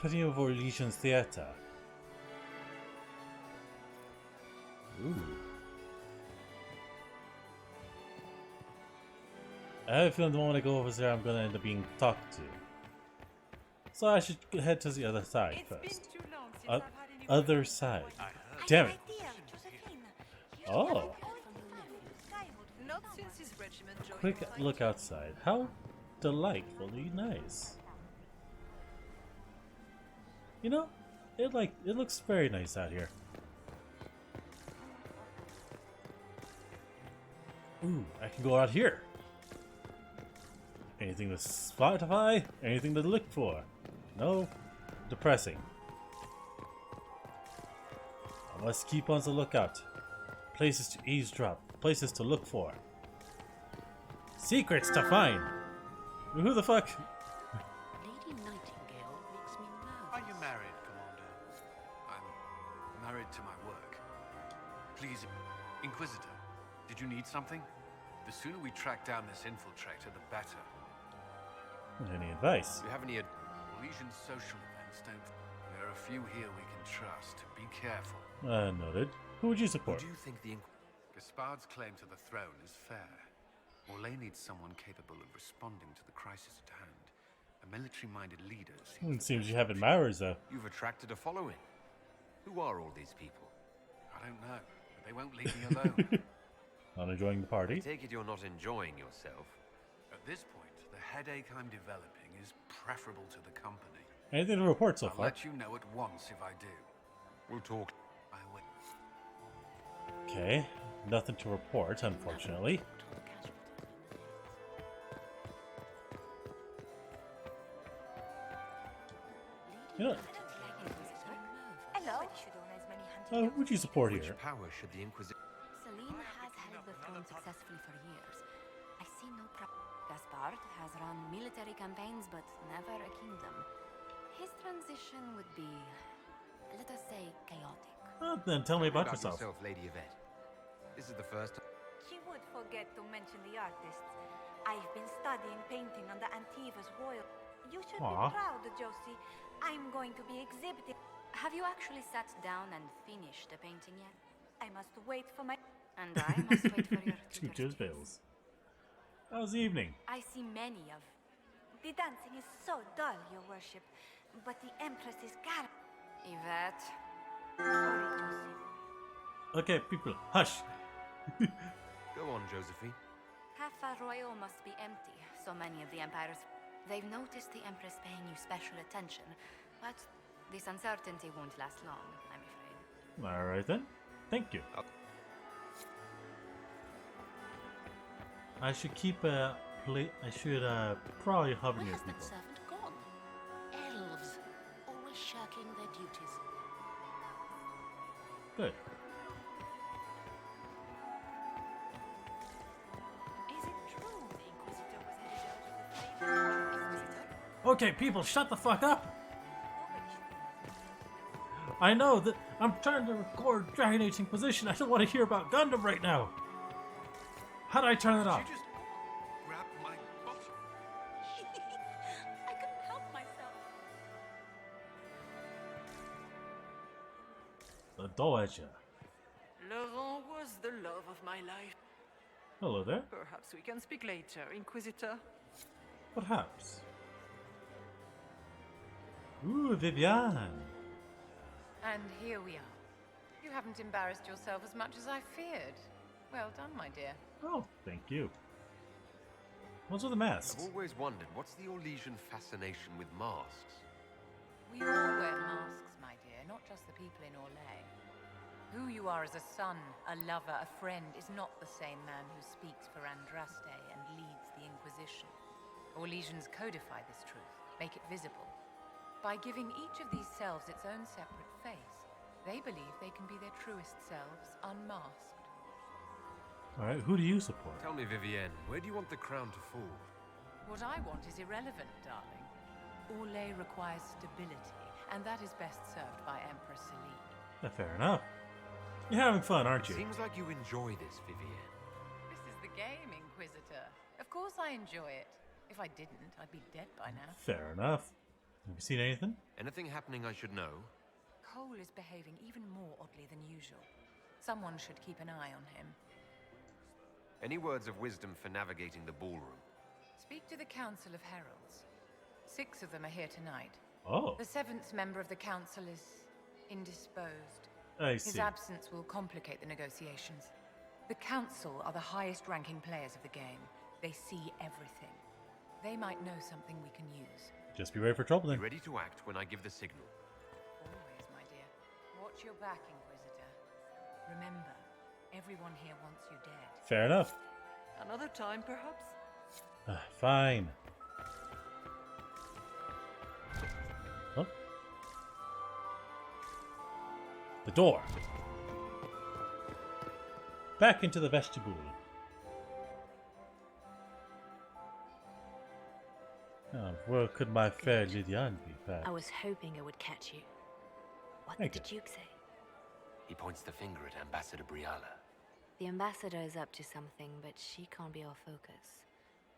𝓓𝓪𝓷𝓮'𝓼 𝓛𝓲𝓷𝓽. Ooh. I have a feeling the moment I go over there, I'm gonna end up being talked to. So I should head to the other side first. Other side. Damn it. Oh. Not since his regiment joined Quick the fight. look outside. How delightfully nice. You know, it looks very nice out here. Ooh, I can go out here. Anything to Spotify? Anything to look for? No? Depressing. I must keep on the lookout. Places to eavesdrop. Places to look for. Secrets to find! Who the fuck? Lady Nightingale makes me nervous. Are you married, Commander? I'm married to my work. Please, Inquisitor, did you need something? The sooner we track down this infiltrator, the better. Any advice? Do you have any Legion social events don't... There are a few here we can trust. Be careful. Noted. Who would you support? Who do you think the Gaspard's claim to the throne is fair. Orlais needs someone capable of responding to the crisis at hand. A military-minded leader It seems you have admirers, though. You've attracted a following. Who are all these people? I don't know, but they won't leave me alone. Not enjoying the I party? take it you're not enjoying yourself. At this point, the headache I'm developing is preferable to the company. Anything to report so I'll far? let you know at once if I do. We'll talk. I will. Okay, nothing to report, unfortunately. You know, Hello. who would you support here? Which power should the Inquisition... Celine has held the throne successfully for years. I see no problem. Gaspard has run military campaigns, but never a kingdom. His transition would be, let us say, chaotic. Oh, then tell me about yourself. Lady Yvette. This is the first... She would forget to mention the artists. I've been studying painting under Antiva's royal... You should Aw. be proud, Josie. I'm going to be exhibiting... Have you actually sat down and finished the painting yet? I must wait for my... And I must wait for your Teacher's bills. How's the evening? I see many of... The dancing is so dull, your worship. But the Empress is Yvette. Sorry, Josie. Okay, people, hush. Go on, Josephine. Cafe Royal must be empty. So many of the Empire's... They've noticed the Empress paying you special attention. But this uncertainty won't last long, I'm afraid. Alright then. Thank you. I should keep I should probably hover Where near has that people. servant gone? Elves, always shirking their duties. Good. Is it true the Inquisitor was headed out of the favor? Inquisitor? Okay, people, shut the fuck up! I know that I'm trying to record Dragon Age Inquisition. I don't want to hear about Gundam right now. How do I turn it off? Did you just grab my bottom? I couldn't help myself. The Dowager. Laurent was the love of my life. Hello there. Perhaps we can speak later, Inquisitor. Perhaps. Ooh, Vivienne. And here we are. You haven't embarrassed yourself as much as I feared. Well done, my dear. Oh, thank you. What's with the masks? I've always wondered, what's the Orlesian fascination with masks? We all wear masks, my dear, not just the people in Orlais. Who you are as a son, a lover, a friend, is not the same man who speaks for Andraste and leads the Inquisition. Orlesians codify this truth, make it visible. By giving each of these selves its own separate face, they believe they can be their truest selves, unmasked. Alright, who do you support? Tell me, Vivienne, where do you want the crown to fall? What I want is irrelevant, darling. Orlais requires stability, and that is best served by Empress Celine. Fair enough. You're having fun, aren't you? Seems like you enjoy this, Vivienne. This is the game, Inquisitor. Of course I enjoy it. If I didn't, I'd be dead by now. Fair enough. Have you seen anything? Anything happening I should know? Cole is behaving even more oddly than usual. Someone should keep an eye on him. Any words of wisdom for navigating the ballroom? Speak to the Council of Heralds. 6 of them are here tonight. Oh. The 7th member of the council is indisposed. I His see. absence will complicate the negotiations. The council are the highest-ranking players of the game. They see everything. They might know something we can use. Just be ready for trouble then. Be ready to act when I give the signal. Always, my dear. Watch your back, Inquisitor. Remember, everyone here wants you dead. Fair enough. Another time, perhaps? Fine. Oh. The door. Back into the vestibule. Oh, where could my fair Lydiane be back? I was hoping I would catch you. What Thank did the Duke say? He points the finger at Ambassador Briala. The ambassador is up to something, but she can't be our focus.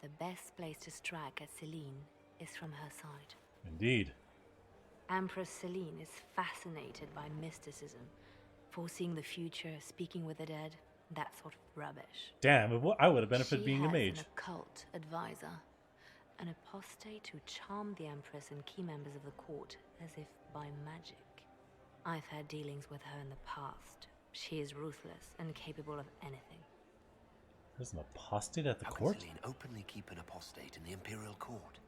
The best place to strike at Celine is from her side. Indeed. Empress Celine is fascinated by mysticism, foreseeing the future, speaking with the dead, that sort of rubbish. Damn, I would have benefited She being a has mage. an occult advisor, an apostate who charmed the Empress and key members of the court as if by magic. I've had dealings with her in the past. She is ruthless and capable of anything. There's an apostate at the How court? can Celine openly keep an apostate in the Imperial Court?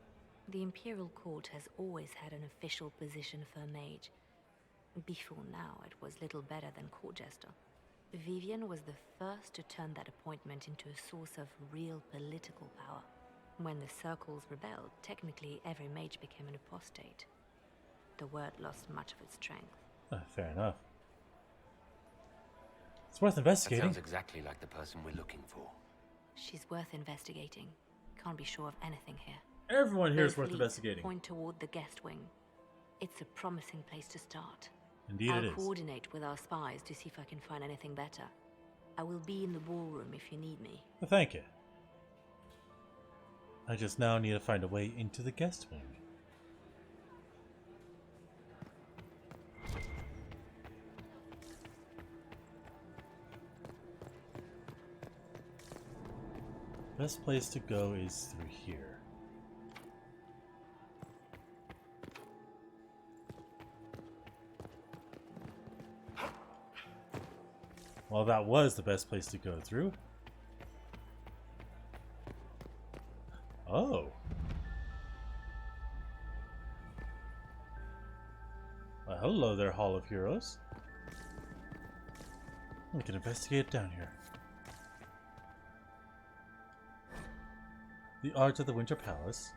The Imperial Court has always had an official position for a mage. Before now, it was little better than court jester. Vivienne was the first to turn that appointment into a source of real political power. When the circles rebelled, technically every mage became an apostate. The word lost much of its strength. Fair enough. It's worth investigating. That sounds exactly like the person we're looking for. She's worth investigating. Can't be sure of anything here. Everyone here is Both worth leads investigating. Point toward the guest wing. It's a promising place to start. Indeed I'll it is. coordinate with our spies to see if I can find anything better. I will be in the ballroom if you need me. Well, thank you. I just now need to find a way into the guest wing. Best place to go is through here. Well, that was the best place to go through. Oh. Well, hello there, Hall of Heroes. We can investigate down here. The Art of the Winter Palace.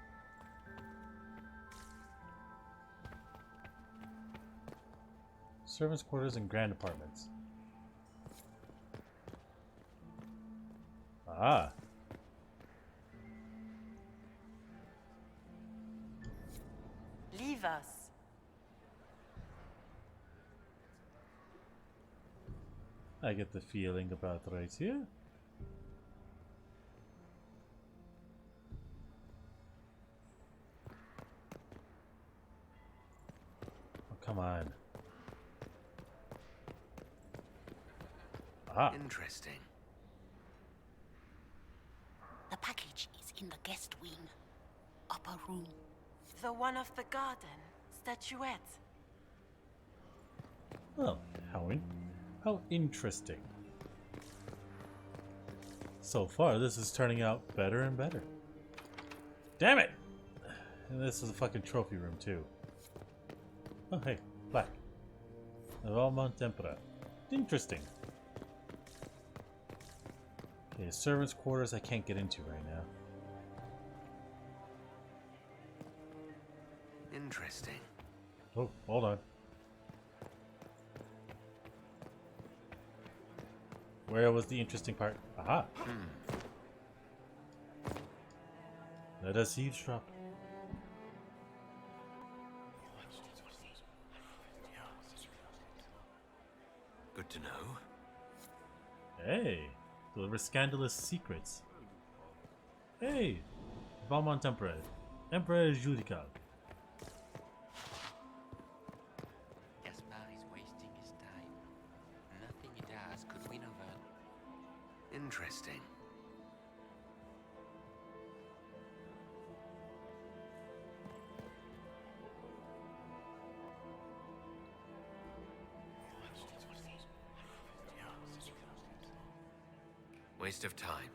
Servants' quarters and grand apartments. Ah. Leave us. I get the feeling about right here. Oh, come on. Ah. The package is in the guest wing. upper room. The one of the garden. Statuette. Oh, how interesting. So far, this is turning out better and better. Damn it! And this is a fucking trophy room, too. Oh, hey, black. 𝓓𝓪𝓷𝓮'𝓼 Interesting. Okay, servants' quarters I can't get into right now. Interesting. Oh, hold on. Where was the interesting part? Aha! Let us eavesdrop. Good to know. Hey! Deliver scandalous secrets. Hey! 𝓓𝓪𝓷𝓮'𝓼 Gaspard is wasting his time. Nothing he does could win over. Interesting. Waste of time.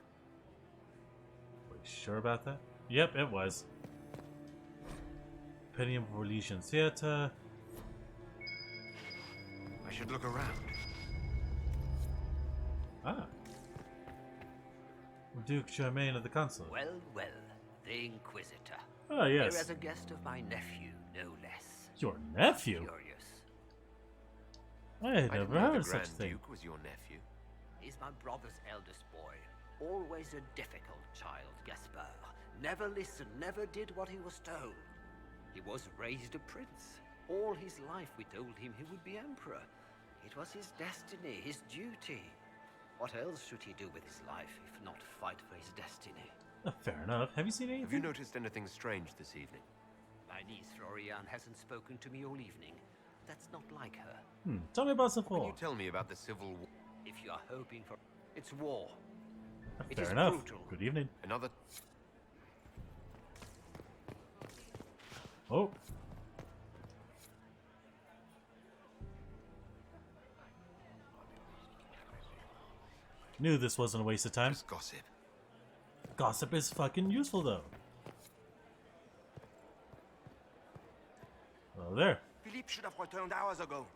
Are you sure about that? Yep, it was. 𝓵𝓪𝓷𝓵 I should look around. Ah. Duke Germain of the Council. Well, well, the Inquisitor. Ah, yes. Here as a guest of my nephew, no less. Your nephew? Curious. I had never heard of such a thing. Duke was your nephew. He's my brother's eldest boy. Always a difficult child, Gaspard. Never listened, never did what he was told. He was raised a prince. All his life we told him he would be emperor. It was his destiny, his duty. What else should he do with his life if not fight for his destiny? Fair enough. Have you seen anything? Have you noticed anything strange this evening? My niece 𝓓𝓪 hasn't spoken to me all evening. That's not like her. Tell me about Civil Can War. you tell me about the Civil War? If you are hoping for... It's war. It Fair is enough. brutal. Good evening. Another... Oh. Knew this wasn't a waste of time. Just gossip. Gossip is fucking useful, though. Well, there. Philippe should have returned hours ago,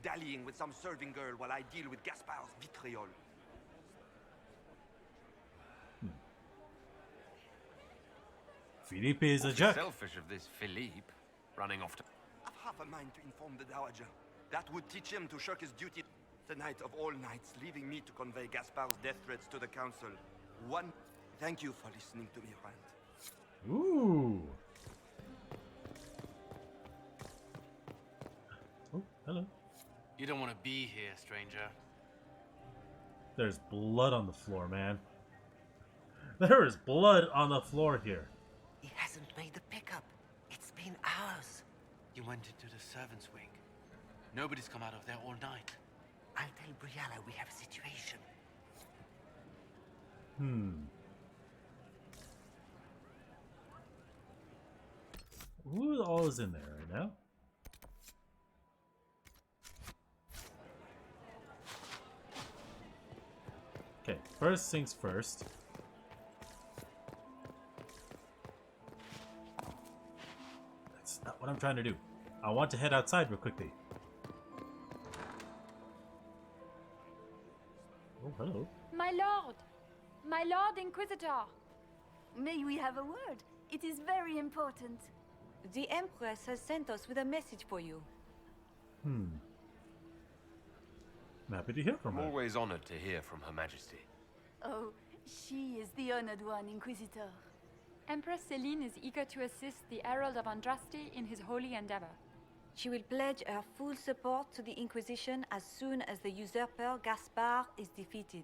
dallying with some serving girl while I deal with Gaspard's vitriol. Philippe is a jerk. Selfish of this Philippe, running off to... I've half a mind to inform the Dowager. That would teach him to shirk his duty tonight of all nights, leaving me to convey Gaspard's death threats to the council. Thank you for listening to me rant. Ooh. Oh, hello. You don't want to be here, stranger. There's blood on the floor, man. There is blood on the floor here. He hasn't made the pickup. It's been hours. You went into the servants' wing. Nobody's come out of there all night. I'll tell Brianna we have a situation. Who all is in there right now? Okay, first things first. That's not what I'm trying to do. I want to head outside real quickly. Oh, hello. My Lord Inquisitor. May we have a word? It is very important. The Empress has sent us with a message for you. I'm happy to hear from I'm her. always honored to hear from Her Majesty. Oh, she is the honored one, Inquisitor. Empress Céline is eager to assist the Herald of Andraste in his holy endeavor. She will pledge her full support to the Inquisition as soon as the usurper Gaspard is defeated.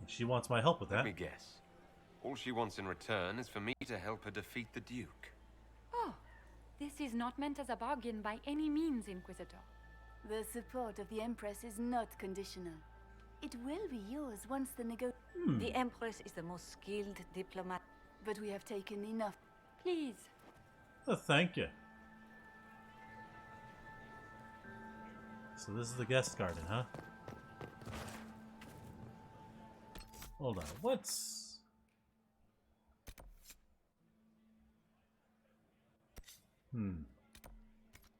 She wants my help with Let that. me guess. All she wants in return is for me to help her defeat the Duke. Oh, this is not meant as a bargain by any means, Inquisitor. The support of the Empress is not conditional. It will be yours once the The Empress is the most skilled diplomat. But we have taken enough. Please. Oh, thank you. So this is the guest garden, huh? Hold on, what's...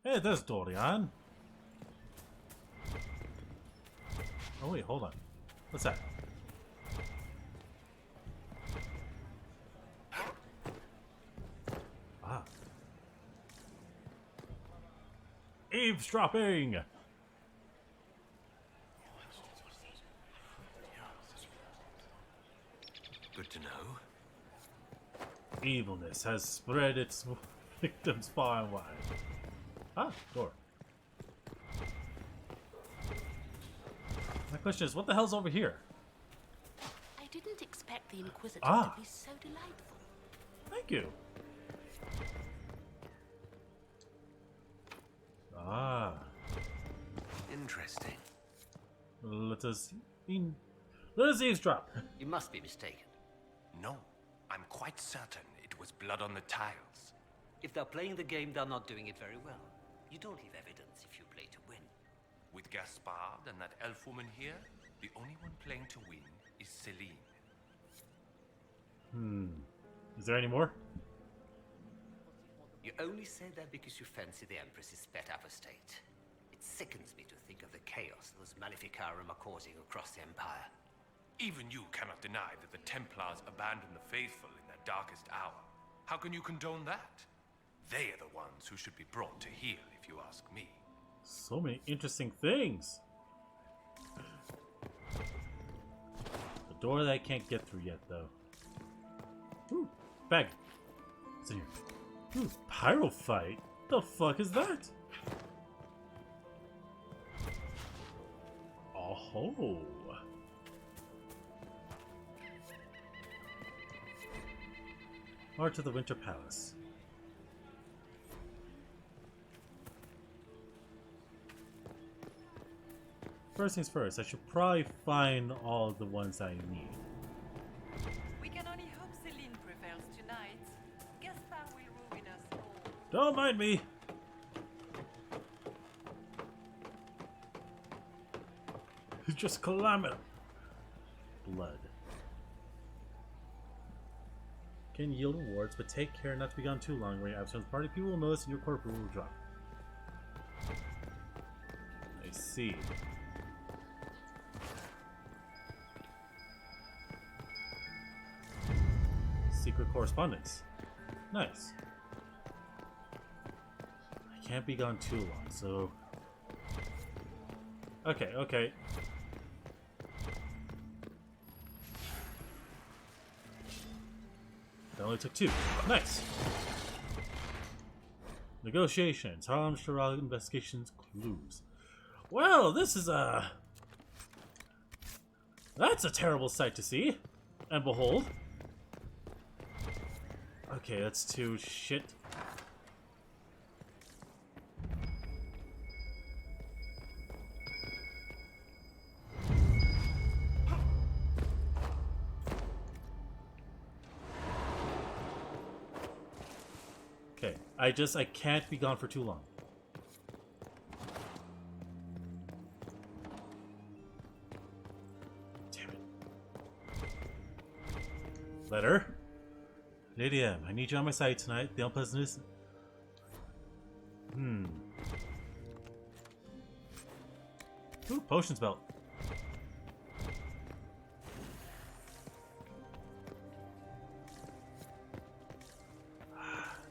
Hey, there's Dorian. Oh wait, hold on. What's that? Ah. Eavesdropping! Good to know. Evilness has spread its victims far and wide. Ah, door. My question is, what the hell's over here? I didn't expect the Inquisitor Ah. to be so delightful. Thank you. Ah. Interesting. Let us eavesdrop. You must be mistaken. No, I'm quite certain it was blood on the tiles. If they're playing the game, they're not doing it very well. You don't leave evidence if you play to win. With Gaspard and that elf woman here, the only one playing to win is Celine. Is there any more? You only say that because you fancy the Empress's pet apostate. It sickens me to think of the chaos those Maleficarum are causing across the Empire. Even you cannot deny that the Templars abandoned the faithful in their darkest hour. How can you condone that? They are the ones who should be brought to heel, if you ask me. So many interesting things. The door that I can't get through yet, though. Ooh, bag. What's in here? Ooh, pyrophyte? The fuck is that? Oh. March to the Winter Palace. First things first, I should probably find all the ones I need. We can only hope Celine prevails tonight. Gaspard will ruin us all. Don't mind me! Just calamity. Blood. Can yield rewards, but take care not to be gone too long. When you're absent from the party, people will notice and your corporal will drop. I see. Secret correspondence. Nice. I can't be gone too long, so... Okay, okay. That only took 2. Nice. Negotiations. 𝓓𝓪𝓷𝓮'𝓼 investigations clues. Well, this is a... That's a terrible sight to see. And behold. Okay, that's 2. Shit. Okay, I can't be gone for too long. Damn it. Letter. Lady M, I need you on my side tonight. The unpleasantness... Ooh, potions belt.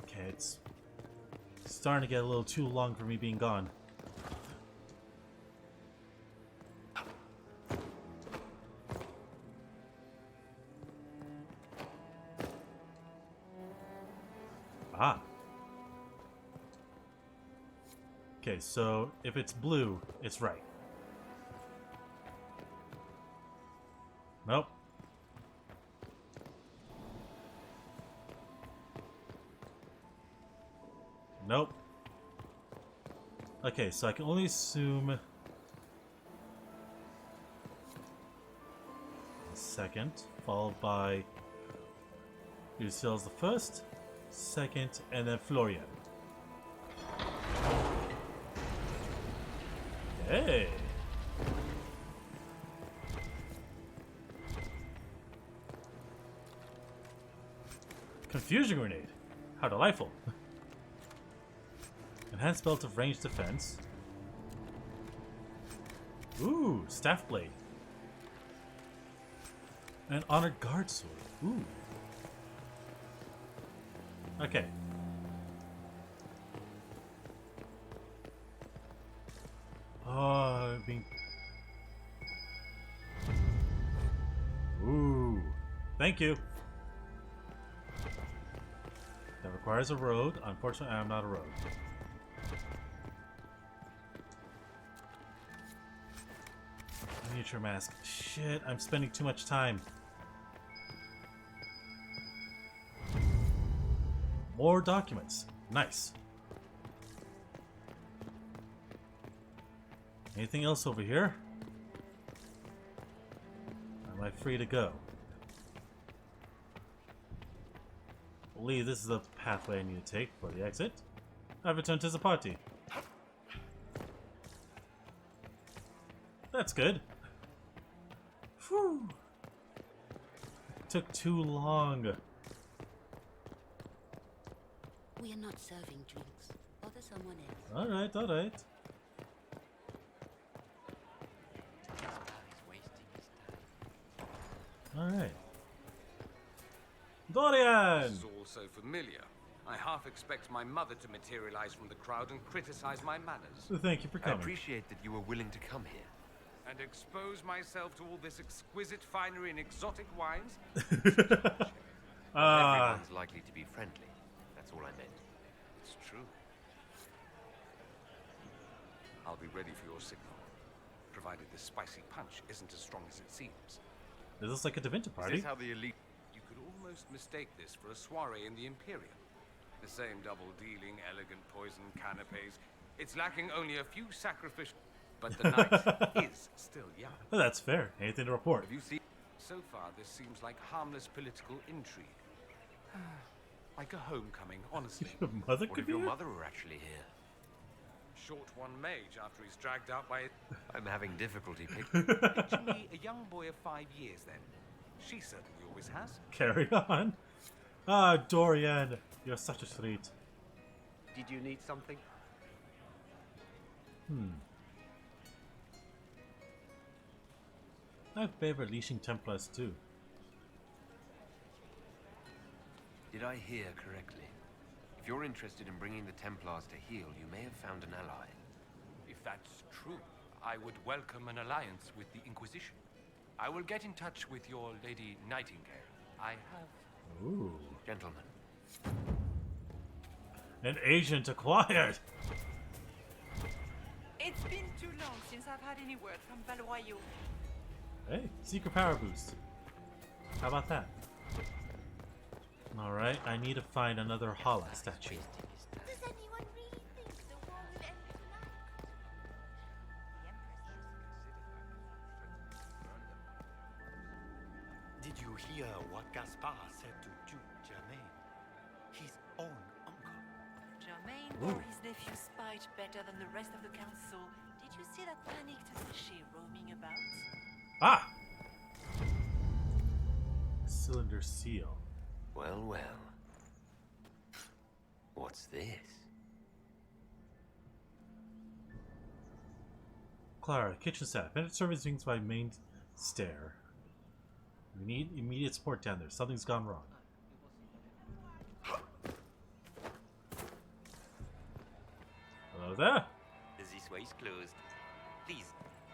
Okay, it's starting to get a little too long for me being gone. Ah. Okay, so if it's blue, it's right. Nope. Nope. Okay, so I can only assume... Second, followed by... Lucille's the first. second, and then Florian. Hey! Confusion grenade. How delightful. Enhanced belt of ranged defense. Ooh, staff blade. An honored guard sword. Ooh. Okay. Oh, being. Ooh. Thank you. That requires a road. Unfortunately, I am not a road. Miniature mask. Shit, I'm spending too much time. More documents. Nice. Anything else over here? Am I free to go? I believe this is the pathway I need to take for the exit. I've returned to the party. That's good. Whew. It took too long. We are not serving drinks. Bother someone else. Alright, alright. Alright. Dorian! This is all so familiar. I half expect my mother to materialize from the crowd and criticize my manners. Thank you for coming. I appreciate that you were willing to come here. And expose myself to all this exquisite finery and exotic wines? Everyone's likely to be friendly. That's all I meant. It's true. I'll be ready for your signal, provided the spicy punch isn't as strong as it seems. This looks like a ΔeVinci party. Is this how the elite... You could almost mistake this for a soiree in the Imperium. The same double-dealing, elegant poison canapes. It's lacking only a few sacrificial... But the night is still young. Well, that's fair. Anything to report? Have you seen... So far, this seems like harmless political intrigue. Like a homecoming, honestly. Your mother what could if be your here? mother were actually here? Short one mage after he's dragged out by... I'm having difficulty picking. Picture me a young boy of 5 years, then. She certainly always has. Carry on. Ah, Dorian. You're such a treat. Did you need something? I favor leashing Templars too. Did I hear correctly? If you're interested in bringing the Templars to heel, you may have found an ally. If that's true, I would welcome an alliance with the Inquisition. I will get in touch with your Lady Nightingale. I have... Ooh. Gentlemen. An agent acquired! It's been too long since I've had any word from Valois. Hey, secret power boost. How about that? Alright, I need to find another Hala statue. Does anyone really think the war will end tonight? Did you hear what Gaspar said to Duke Germain? His own uncle. Germain bore his nephew's spite better than the rest of the council. Did you see that panicked attaché roaming about? Ah! Cylinder seal. Well, well. What's this? Clara, kitchen staff. Minute service things by main stair. We need immediate support down there. Something's gone wrong. Hello there. This way is closed. Please.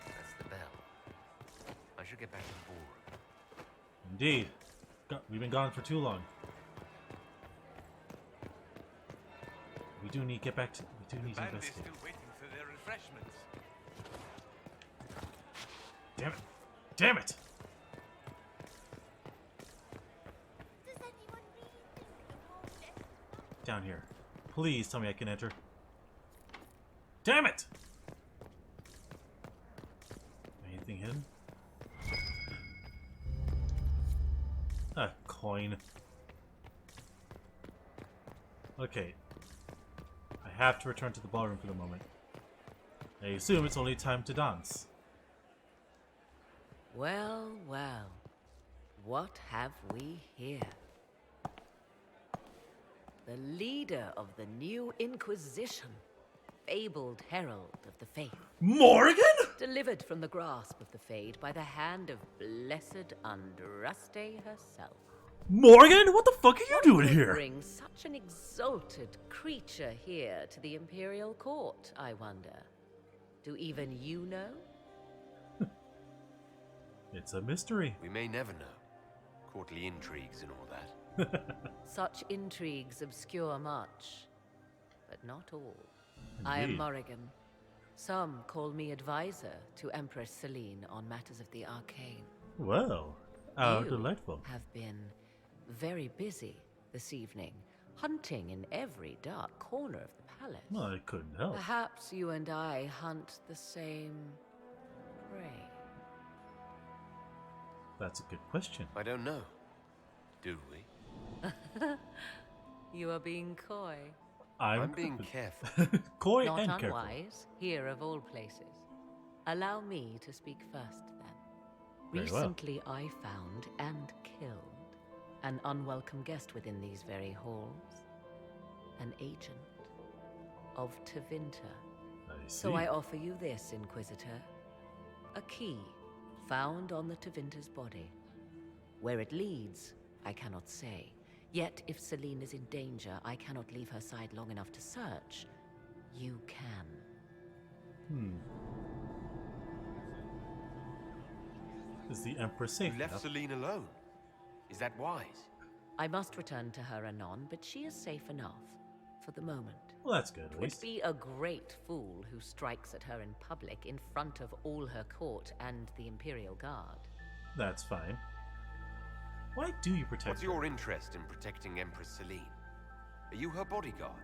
That's the bell. I should get back to the ballroom. Indeed. We've been gone for too long. We do need to get back to... We do need to investigate. Still waiting for their refreshments. Damn it. Damn it! Does anyone really think the war will end tonight? Down here. Please tell me I can enter. Damn it! Anything hidden? A coin. Okay. I have to return to the ballroom for the moment. I assume it's only time to dance. Well, well. What have we here? The leader of the new Inquisition, fabled herald of the faith. Morgan? Delivered from the grasp of the Fade by the hand of blessed Andraste herself. Morgan? What the fuck are you doing here? Bring such an exalted creature here to the Imperial Court, I wonder. Do even you know? It's a mystery. We may never know. Courtly intrigues and all that. Such intrigues obscure much, but not all. I am Indeed. Morrigan. Some call me advisor to Empress 𝓵𝓛 on matters of the arcane. Well, how You delightful. have been very busy this evening, hunting in every dark corner of the palace. Well, I couldn't help. Perhaps you and I hunt the same prey. That's a good question. I don't know. Do we? You are being coy. I'm being careful. Coy Not and careful. unwise, here of all places. Allow me to speak first, then. Very well. Recently I found and killed an unwelcome guest within these very halls. An agent of 𝓴𝓪𝓷𝓮'𝓼. So I offer you this, Inquisitor. A key found on the 𝓴𝓪𝓷𝓮'𝓼's body. Where it leads, I cannot say. Yet, if 𝓵𝓛 is in danger, I cannot leave her side long enough to search. You can. Is the Empress safe You left enough? 𝓵𝓛 alone. Is that wise? I must return to her anon, but she is safe enough. For the moment. Well, that's good, at Would least. be a great fool who strikes at her in public in front of all her court and the Imperial Guard. That's fine. Why do you protect What's her? your interest in protecting Empress 𝓵𝓛? Are you her bodyguard?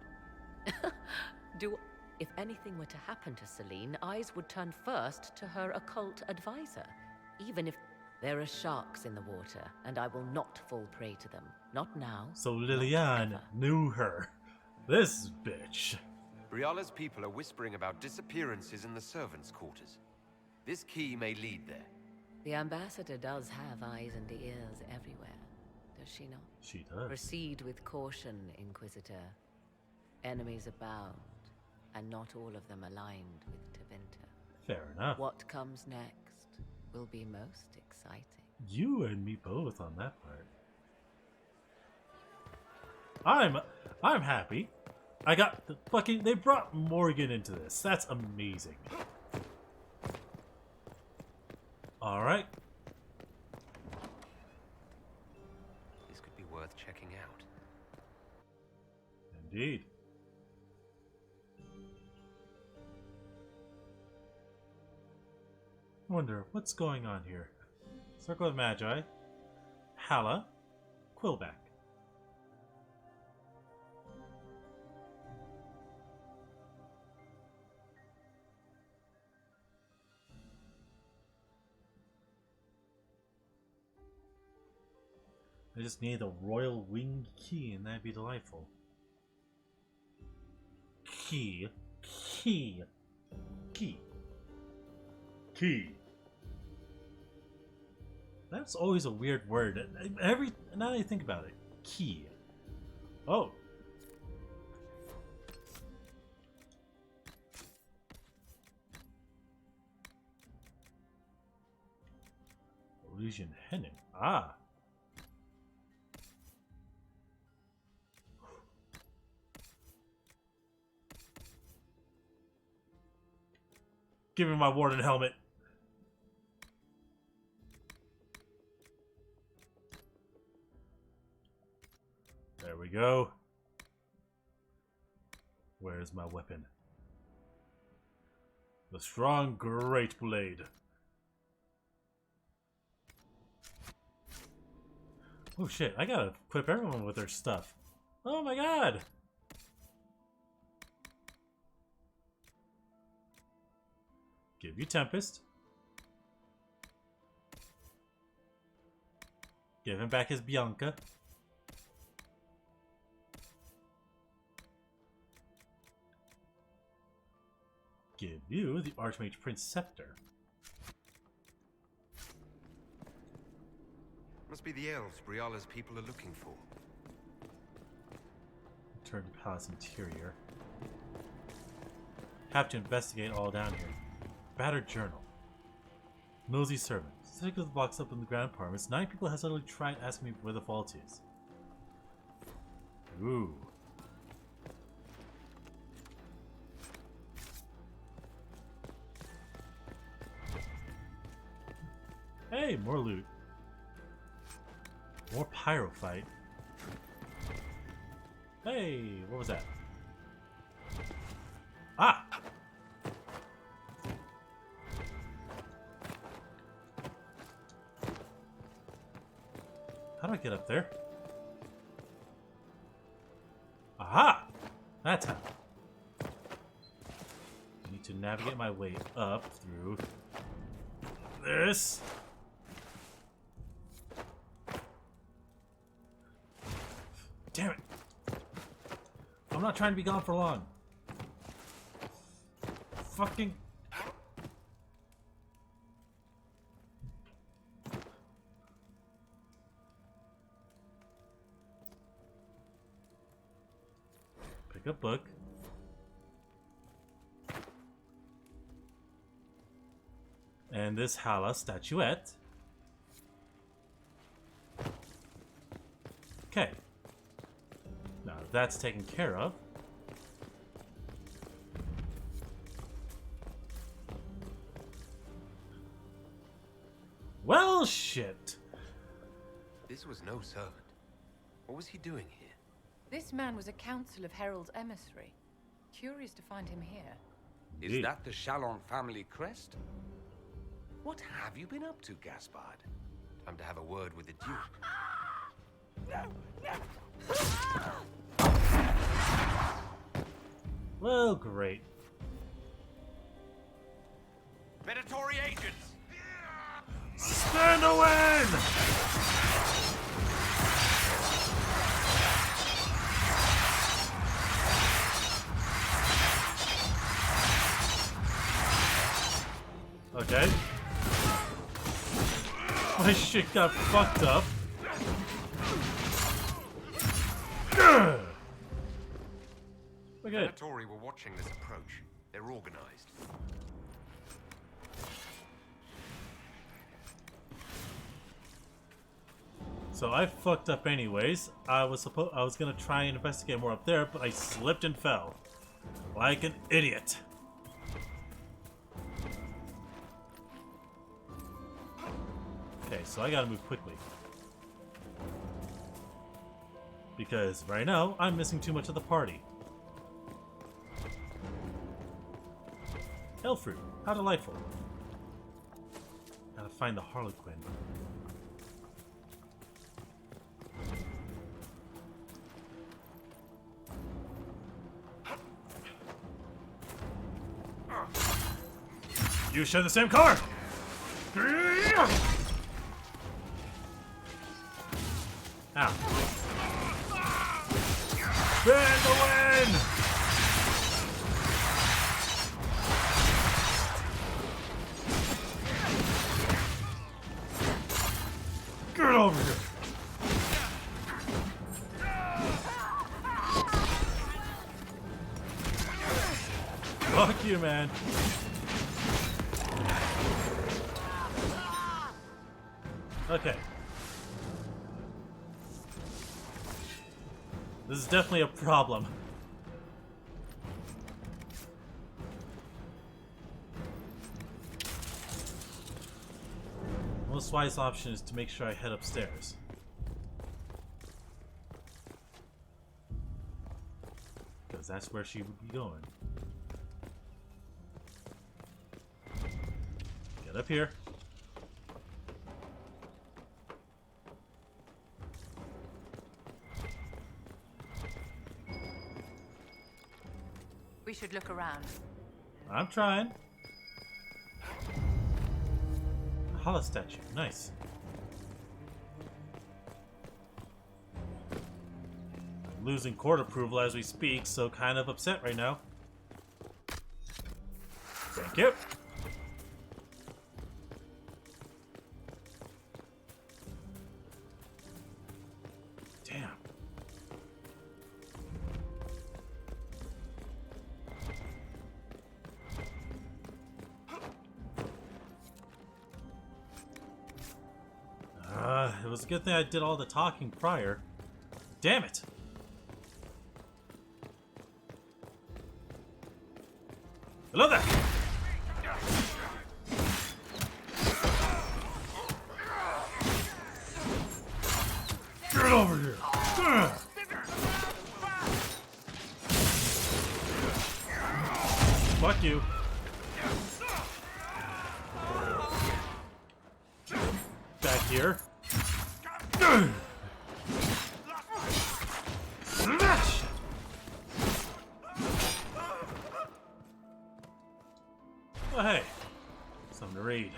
If anything were to happen to 𝓵𝓛, eyes would turn first to her occult advisor. Even if there are sharks in the water, and I will not fall prey to them. Not now. So Liliane knew her. This bitch. Briala's people are whispering about disappearances in the servants' quarters. This key may lead there. The ambassador does have eyes and ears everywhere, does she not? She does. Proceed with caution, Inquisitor. Enemies abound, and not all of them aligned with 𝓴𝓪𝓷. Fair enough. What comes next will be most exciting. You and me both on that part. I'm happy. I got the fucking... They brought Morgan into this. That's amazing. Alright. This could be worth checking out. Indeed. Wonder what's going on here. Circle of Magi. 𝓵𝓪. Quillback. I just need a royal winged key and that'd be delightful. Key. Key. Key. Key. That's always a weird word. Now that I think about it. Key. Oh. 𝓵𝓪𝓷𝓛𝓮. Ah. Give me my warden helmet. There we go. Where's my weapon? The strong great blade. Oh shit, I gotta equip everyone with their stuff. Oh my god! Give you Tempest. Give him back his Bianca. give you the Archmage Prince Scepter. Must be the elves Briala's people are looking for. Return to palace interior. Have to investigate all down here. Battered journal. Nosy servant. Sitting with the box up in the ground apartments, 9 people has utterly tried asking me where the vault is. Ooh. Hey, more loot. More pyrophyte. Hey, what was that? Ah! How do I get up there? Aha! That's how. I need to navigate my way up through this. Damn it! I'm not trying to be gone for long. Fucking... Pick a book. And this 𝓓𝓪 statuette. Okay. Now that's taken care of. Well, shit. This was no servant. What was he doing here? This man was a council of Herald's emissary. Curious to find him here. Is that the ̓žalon family crest? What have you been up to, Gaspard? Time to have a word with the Duke. Well, great. Predatory agents! Stand away! Okay. My shit got fucked up. We're good. Predatory were watching this approach. They're organized. So I fucked up anyways. I was gonna try and investigate more up there, but I slipped and fell. Like an idiot. Okay, so I gotta move quickly. Because right now, I'm missing too much of the party. Elfruit, how delightful. Gotta find the Harlequin. You share the same car! Ow. Bend the wind! Get over here! Fuck you, man. Okay. This is definitely a problem. Most wise option is to make sure I head upstairs. Because that's where she would be going. Get up here. We should look around. I'm trying. A 𝓓𝓪 statue. Nice. I'm losing court approval as we speak, so kind of upset right now. you. Damn. It was a good thing I did all the talking prior. Damn it! Hello there! Get over here! Fuck you. Back here. Smash! Oh, hey. Something to read.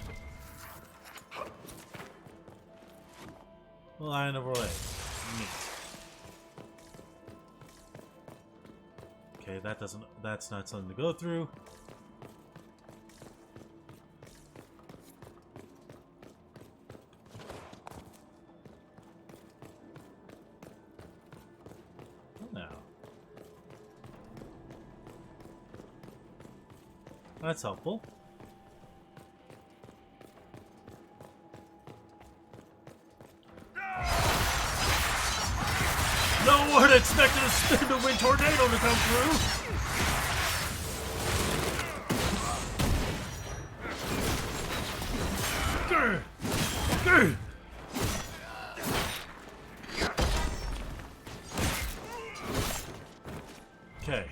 Line of relay. Neat. Okay, that's not something to go through. That's helpful. No one expected a spin to win tornado to come through. Grr. Grr. Okay.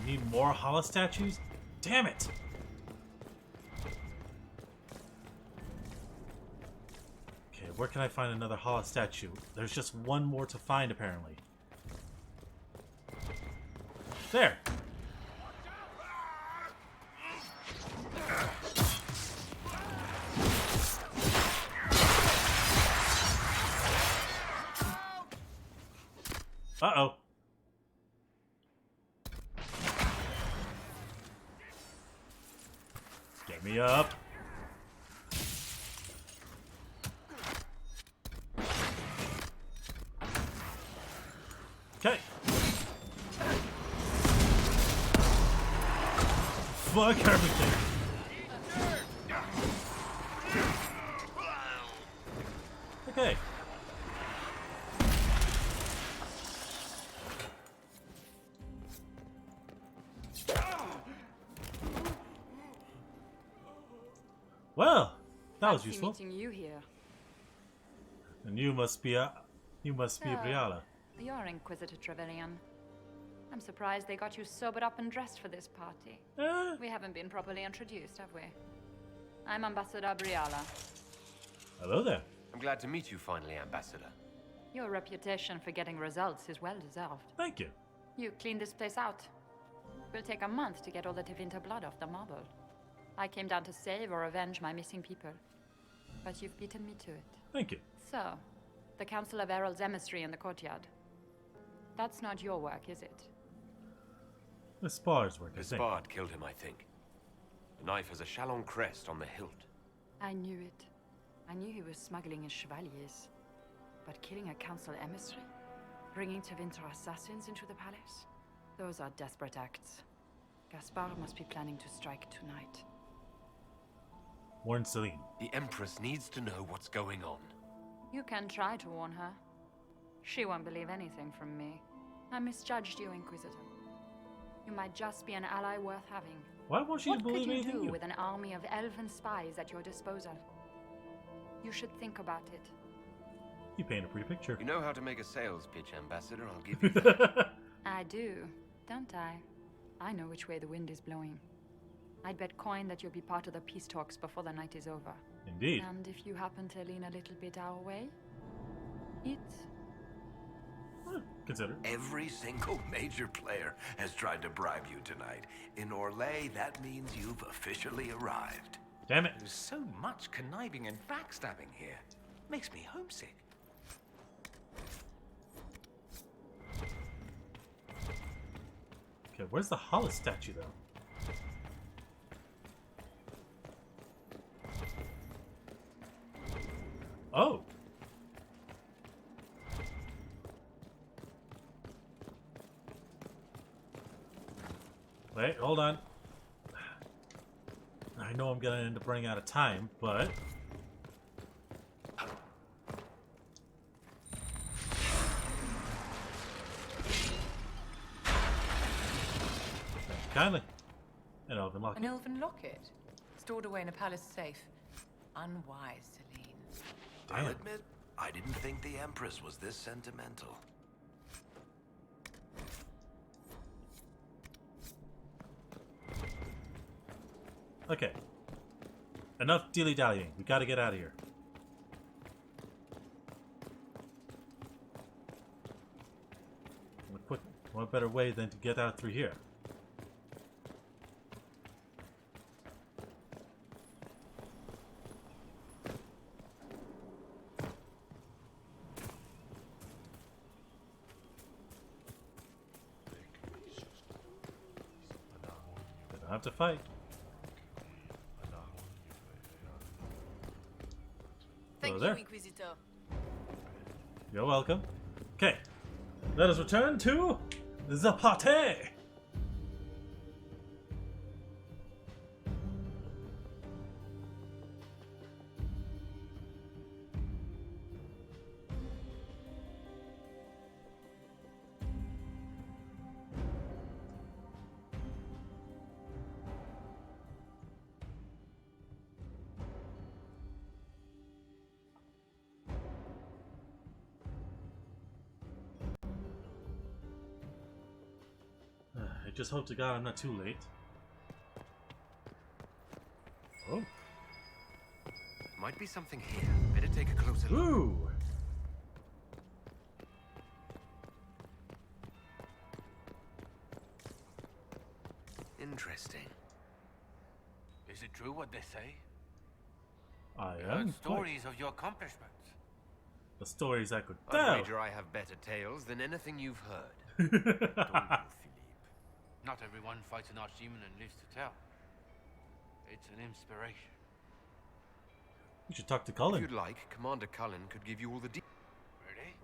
Need more hollow statues? Damn it! Okay, where can I find another hollow statue? There's just one more to find, apparently. There! Uh-oh. Get me up. Okay. Fuck everything. Okay. Well, that was useful. Meeting you here. And you must be Briala. You're Inquisitor Trevelyan. I'm surprised they got you sobered up and dressed for this party. We haven't been properly introduced, have we? I'm Ambassador Briala. Hello there. I'm glad to meet you finally, Ambassador. Your reputation for getting results is well deserved. Thank you. You cleaned this place out. It will take a month to get all the 𝓴 blood off the marble. I came down to save or avenge my missing people. But you've beaten me to it. Thank you. So, the Council of Herald's emissary in the courtyard. That's not your work, is it? The Spar's work, I think. The Spard killed him, I think. The knife has a 𝓵𝓪 crest on the hilt. I knew it. I knew he was smuggling his chevaliers. But killing a council emissary? Bringing 𝓴 assassins into the palace? Those are desperate acts. Gaspard must be planning to strike tonight. Warn Celine. The Empress needs to know what's going on. You can try to warn her. She won't believe anything from me. I misjudged you, Inquisitor. You might just be an ally worth having. Why won't she believe anything? What could you do with an army of elven spies at your disposal? You should think about it. You paint a pretty picture. You know how to make a sales pitch, Ambassador. I'll give you that. I do, don't I? I know which way the wind is blowing. I'd bet coin that you'll be part of the peace talks before the night is over. Indeed. And if you happen to lean a little bit our way, it's... Consider. Every single major player has tried to bribe you tonight. In Orlais, that means you've officially arrived. Damn it. There's so much conniving and backstabbing here. Makes me homesick. Okay, where's the Hala statue, though? Oh! Wait, hold on. I know I'm gonna end up running out of time, but... Kindly. An elven locket. An elven locket? Stored away in a palace safe. Unwise, Celine. I'll admit, I didn't think the Empress was this sentimental. Okay. Enough dilly-dallying. We gotta get out of here. What better way than to get out through here? They don't have to fight. Thank you, Inquisitor. You're welcome. Okay, let us return to the party. I just hope to God I'm not too late. Oh. Might be something here. Better take a closer look. Ooh. Interesting. Is it true what they say? I We am heard stories of your accomplishments. the stories I could I'd tell. wager I have better tales than anything you've heard. Don't you, Philippe? Not everyone fights an archdemon and lives to tell. It's an inspiration. You should talk to Cullen. If you'd like, Commander Cullen could give you all the Really?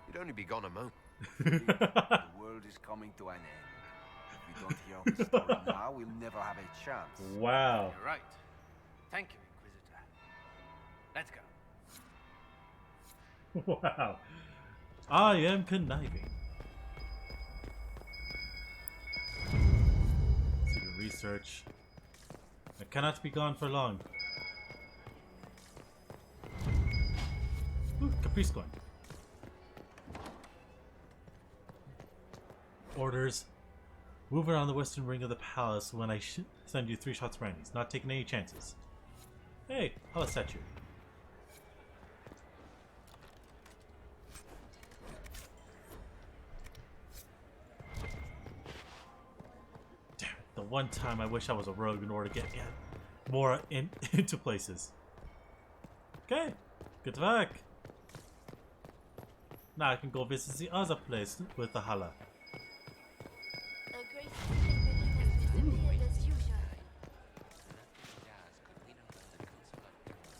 You'd only be gone a moment. The world is coming to an end. If we don't hear the story now, we'll never have a chance. Wow. You're right. Thank you, Inquisitor. Let's go. Wow. I am conniving. Secret research. I cannot be gone for long. Ooh, Caprice coin. Orders. Move around the western ring of the palace when I send you 3 shots brandies. Not taking any chances. Hey, I'll set you. Damn it, the one time I wish I was a rogue in order to get more into places. Okay, good luck. Now I can go visit the other place with the Hala.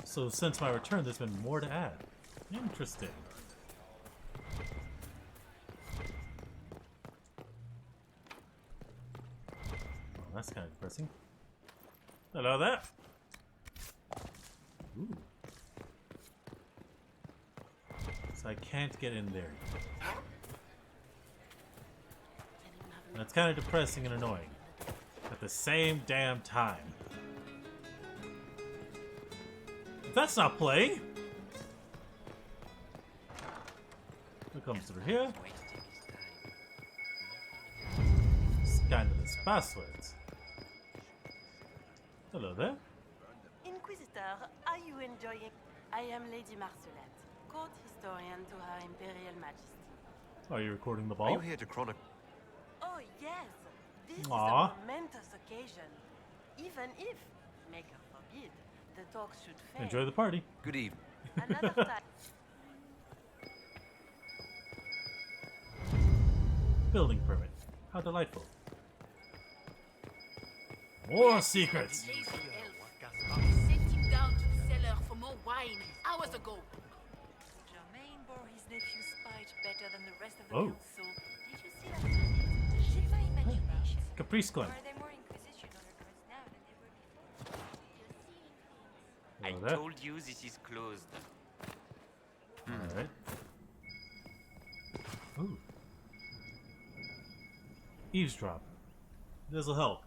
So since my return, there's been more to add. Interesting. Well, that's kind of depressing. Hello there. Ooh. So I can't get in there. That's kind of depressing and annoying at the same damn time. That's not playing. Who comes through here? Scandalous passwords. Hello there. Inquisitor, are you enjoying? I am Lady Marcelette, court historian to Her Imperial Majesty. Are you recording the Are ball? you here to chronicle? Oh yes, this Aww. is a momentous occasion. Even if, Maker forgive, forbid, the talks should fail. Enjoy the party. Good evening. Another time. Building permit. How delightful. More secrets. We sent him down to the cellar for more wine hours ago. Germain bore his nephew's spite better than the rest of the Oh. council. Did you see that planet? Does she my imagination? Caprice Glen. Or are there more Inquisition underguards now than there were before? I told you this is closed. Alright. Ooh. Eavesdrop. This'll help.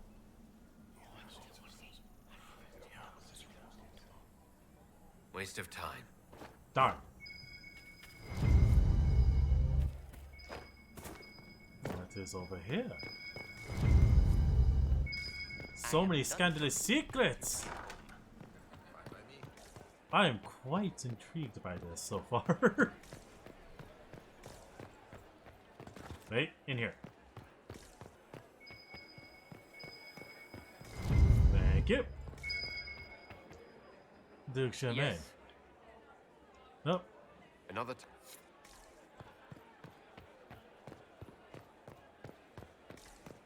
Waste of time. Darn. What is over here? So many scandalous secrets! I am quite intrigued by this so far. Wait, in here. Thank you. Duke Champagne. Yes. Nope. Another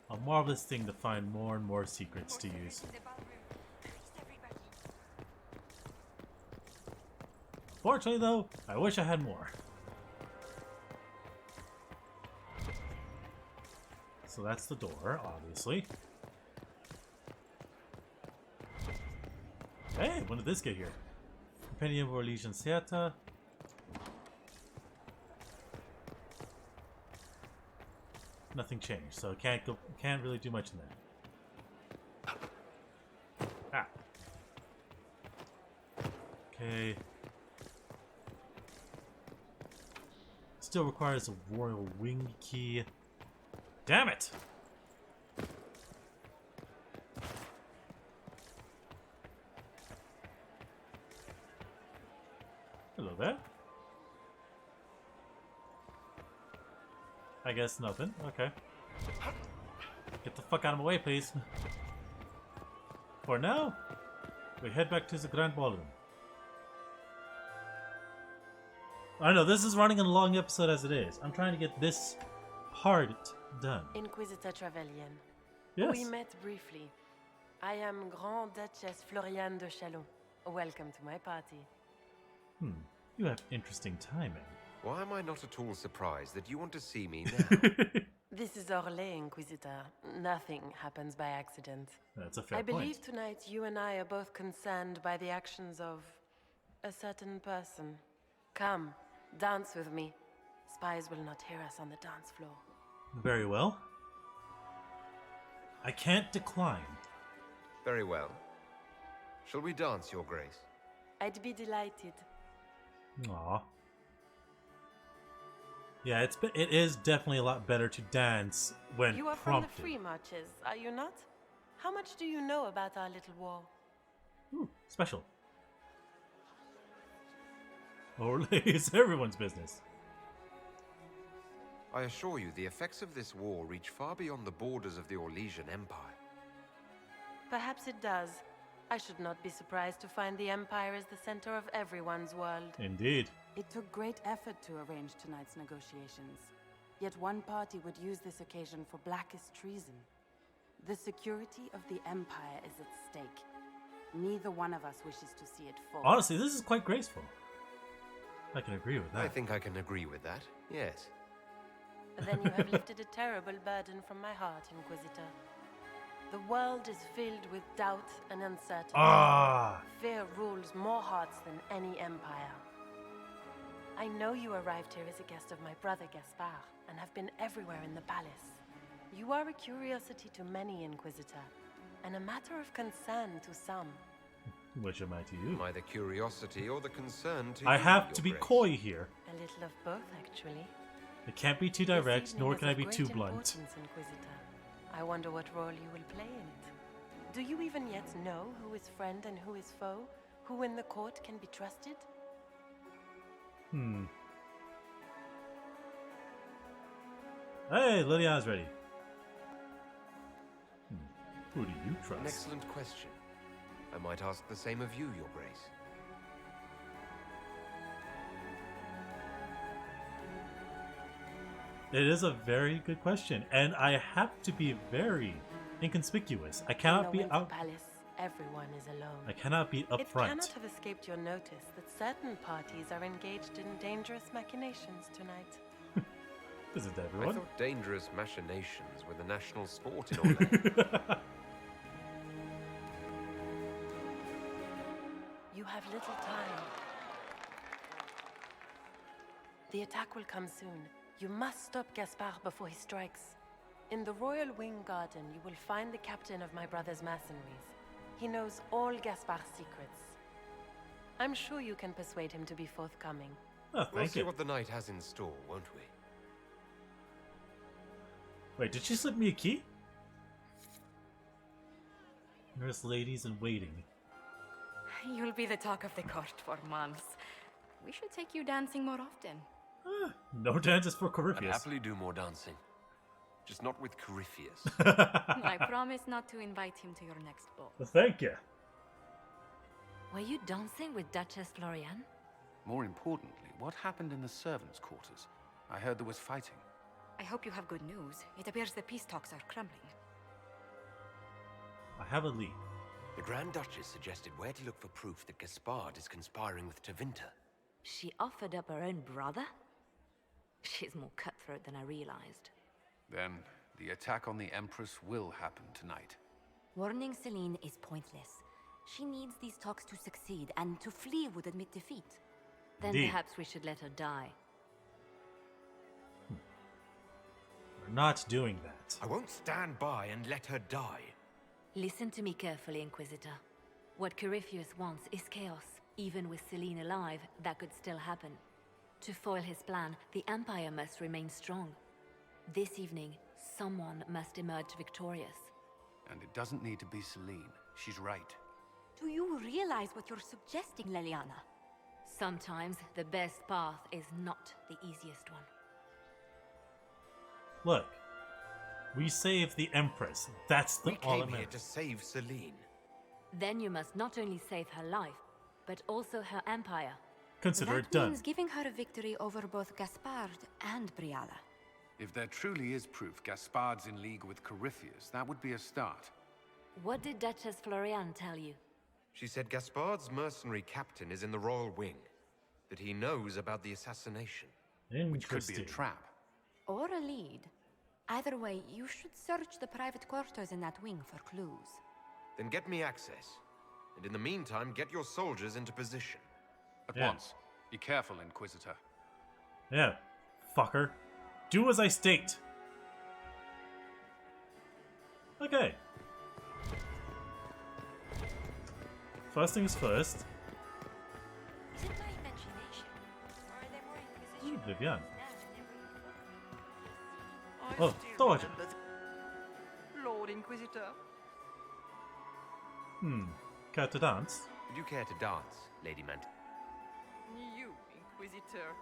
A marvelous thing to find more and more secrets to use. Fortunately though, I wish I had more. So that's the door, obviously. Hey, when did this get here? Compendium of 𝓲𝓵. Nothing changed, so can't really do much in that. Ah. Okay. Still requires a royal wing key. Damn it! Hello there. I guess nothing. Okay. Get the fuck out of my way, please. For now, we head back to the Grand Ballroom. I know, this is running a long episode as it is. I'm trying to get this part done. Inquisitor Trevelyan. Yes. We met briefly. I am Grand-Duchess Floriane de Chalon. Welcome to my party. You have interesting timing. Why am I not at all surprised that you want to see me now? This is Orlais, Inquisitor. Nothing happens by accident. That's a fair I point. believe tonight you and I are both concerned by the actions of a certain person. Come, dance with me. Spies will not hear us on the dance floor. Very well. I can't decline. Very well. Shall we dance, Your Grace? I'd be delighted. Aw. Yeah, it is definitely a lot better to dance when You are prompted. from the Free Marches, are you not? How much do you know about our little war? Ooh, special. Orlais is everyone's business. I assure you, the effects of this war reach far beyond the borders of the Orlesian Empire. Perhaps it does. I should not be surprised to find the Empire is the center of everyone's world. Indeed. It took great effort to arrange tonight's negotiations. Yet one party would use this occasion for blackest treason. The security of the Empire is at stake. Neither one of us wishes to see it fall. Honestly, this is quite graceful. I can agree with that. I think I can agree with that, yes. Then you have lifted a terrible burden from my heart, Inquisitor. The world is filled with doubt and uncertainty. Ah! Fear rules more hearts than any empire. I know you arrived here as a guest of my brother Gaspard, and have been everywhere in the palace. You are a curiosity to many, Inquisitor, and a matter of concern to some. Which am I to you? Am I the curiosity or the concern to I you, have Your to be Grace? coy here. A little of both, actually. It can't be too This direct, evening nor is can I of be great too blunt. importance, Inquisitor. I wonder what role you will play in it. Do you even yet know who is friend and who is foe? Who in the court can be trusted? Hey, Liliana's ready. Who do you An trust? excellent question. I might ask the same of you, Your Grace. It is a very good question, and I have to be very inconspicuous. I cannot be out. Palace, everyone is alone. I cannot be up It front. cannot have escaped your notice that certain parties are engaged in dangerous machinations tonight. Isn't I everyone? thought dangerous machinations were the national sport in Orlais. You have little time. The attack will come soon. You must stop Gaspard before he strikes. In the Royal Wing Garden, you will find the captain of my brother's mercenaries. He knows all Gaspard's secrets. I'm sure you can persuade him to be forthcoming. Oh, We'll thank see you. what the night has in store, won't we? Wait, did she slip me a key? Nurse ladies in waiting. You'll be the talk of the court for months. We should take you dancing more often. No dances for I'd Corypheus. happily do more dancing. Just not with Corypheus. I promise not to invite him to your next ball. Thank you. Were you dancing with Duchess Florian? More importantly, what happened in the servants' quarters? I heard there was fighting. I hope you have good news. It appears the peace talks are crumbling. I have a lead. The Grand Duchess suggested where to look for proof that Gaspard is conspiring with 𝓴𝓪𝓷𝓮. She offered up her own brother? She's more cutthroat than I realized. Then, the attack on the Empress will happen tonight. Warning Celine is pointless. She needs these talks to succeed, and to flee would admit defeat. Then Indeed. perhaps we should let her die. We're not doing that. I won't stand by and let her die. Listen to me carefully, Inquisitor. What Corypheus wants is chaos. Even with Celine alive, that could still happen. To foil his plan, the Empire must remain strong. This evening, someone must emerge victorious. And it doesn't need to be Celine. She's right. Do you realize what you're suggesting, Leliana? Sometimes the best path is not the easiest one. Look, we saved the Empress. That's the We all came that here to matters. save Celine. Then you must not only save her life, but also her empire. Consider it That done. means giving her a victory over both Gaspard and Briala. If there truly is proof Gaspard's in league with Corypheus, that would be a start. What did Duchess Florian tell you? She said Gaspard's mercenary captain is in the Royal Wing. That he knows about the assassination. Which could be a trap. Or a lead. Either way, you should search the private quarters in that wing for clues. Then get me access. And in the meantime, get your soldiers into position. At Yeah. once. Be careful, Inquisitor. Yeah, fucker. Do as I state. Okay. First things first. Is it my imagination? Or are there more Inquisition? Vivian. I Oh, still Dowager. remember Lord Inquisitor. Care to dance? Would you care to dance, Lady Mant? You, Inquisitor.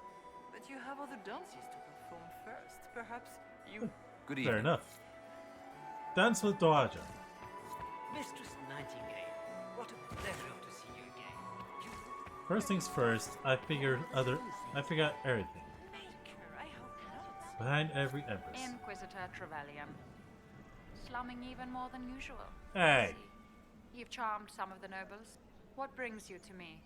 But you have other dances to perform first. Perhaps you... Good Fair evening. enough. Dance with Dowager. Mistress Nightingale, what a pleasure to see you again. First things first, I figured out everything. I hope not. Behind every Empress. Inquisitor 𝓴𝓪𝓷𝓮. Slumming even more than usual. Hey! You've charmed some of the nobles. What brings you to me?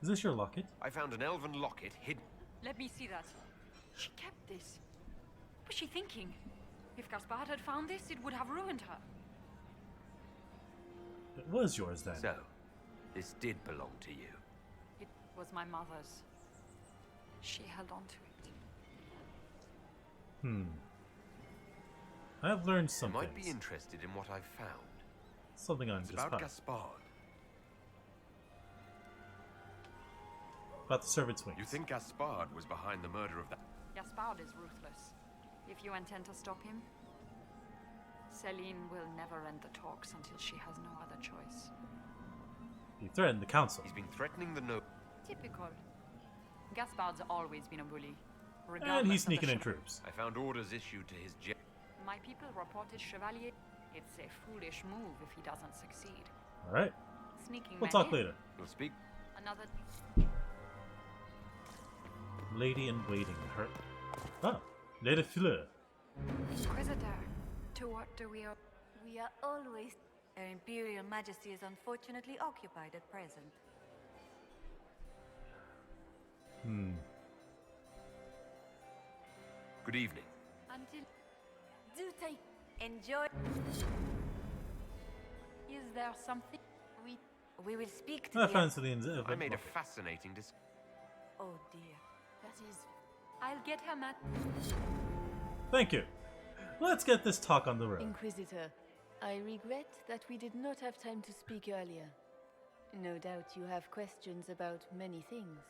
Is this your locket? I found an elven locket hidden. Let me see that. She kept this. What was she thinking? If Gaspard had found this, it would have ruined her. It was yours then. So, this did belong to you. It was my mother's. She held on to it. I've learned You something. might be interested in what I've found. Something on It's about Gaspard. Gaspard. About the servant's wings. You think Gaspard was behind the murder of that? Gaspard is ruthless. If you intend to stop him, Celine will never end the talks until she has no other choice. He threatened the council. He's been threatening the noble. Typical. Gaspard's always been a bully. And regardless he's of the sneaking in sh- troops. I found orders issued to his My people reported Chevalier. It's a foolish move if he doesn't succeed. Alright. sneaking, We'll my talk dear. later. We'll speak. Another. Lady in waiting. Her. Ah, Lady Fleur. Inquisitor, to what do we owe? We are always... Her Imperial Majesty is unfortunately occupied at present. Good evening. Until... Do take... Enjoy... Is there something? We will speak to I the... found Celine's I made a fascinating Oh dear. That is... I'll get her, Matt. Thank you. Let's get this talk on the road. Inquisitor, I regret that we did not have time to speak earlier. No doubt you have questions about many things.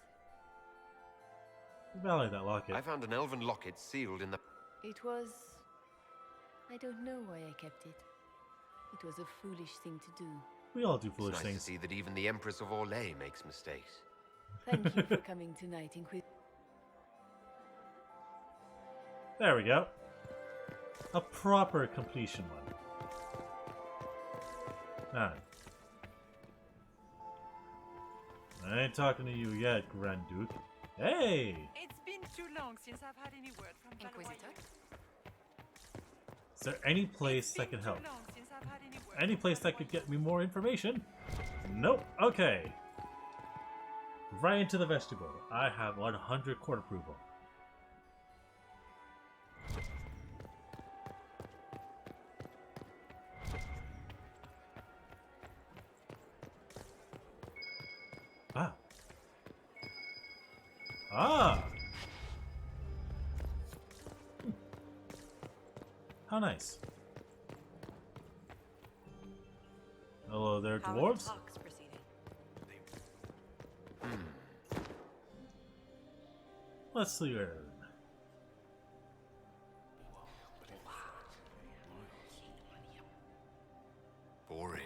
Value that locket. I found an elven locket sealed in the... It was... I don't know why I kept it. It was a foolish thing to do. We all do foolish It's nice things. to see that even the Empress of 𝓲𝓛𝓷𝓵 makes mistakes. Thank you for coming tonight, Inquisitor. There we go. A proper completion one. Now. I ain't talking to you yet, Grand Duke. Hey! It's been too long since I've had any word from Inquisitor? Is there any place that can help? Any place that could get me more information? Nope. Okay. Right into the vestibule. I have 100 court approval. Ah. Ah. How nice. Hello there, dwarves. Let's learn. Boring.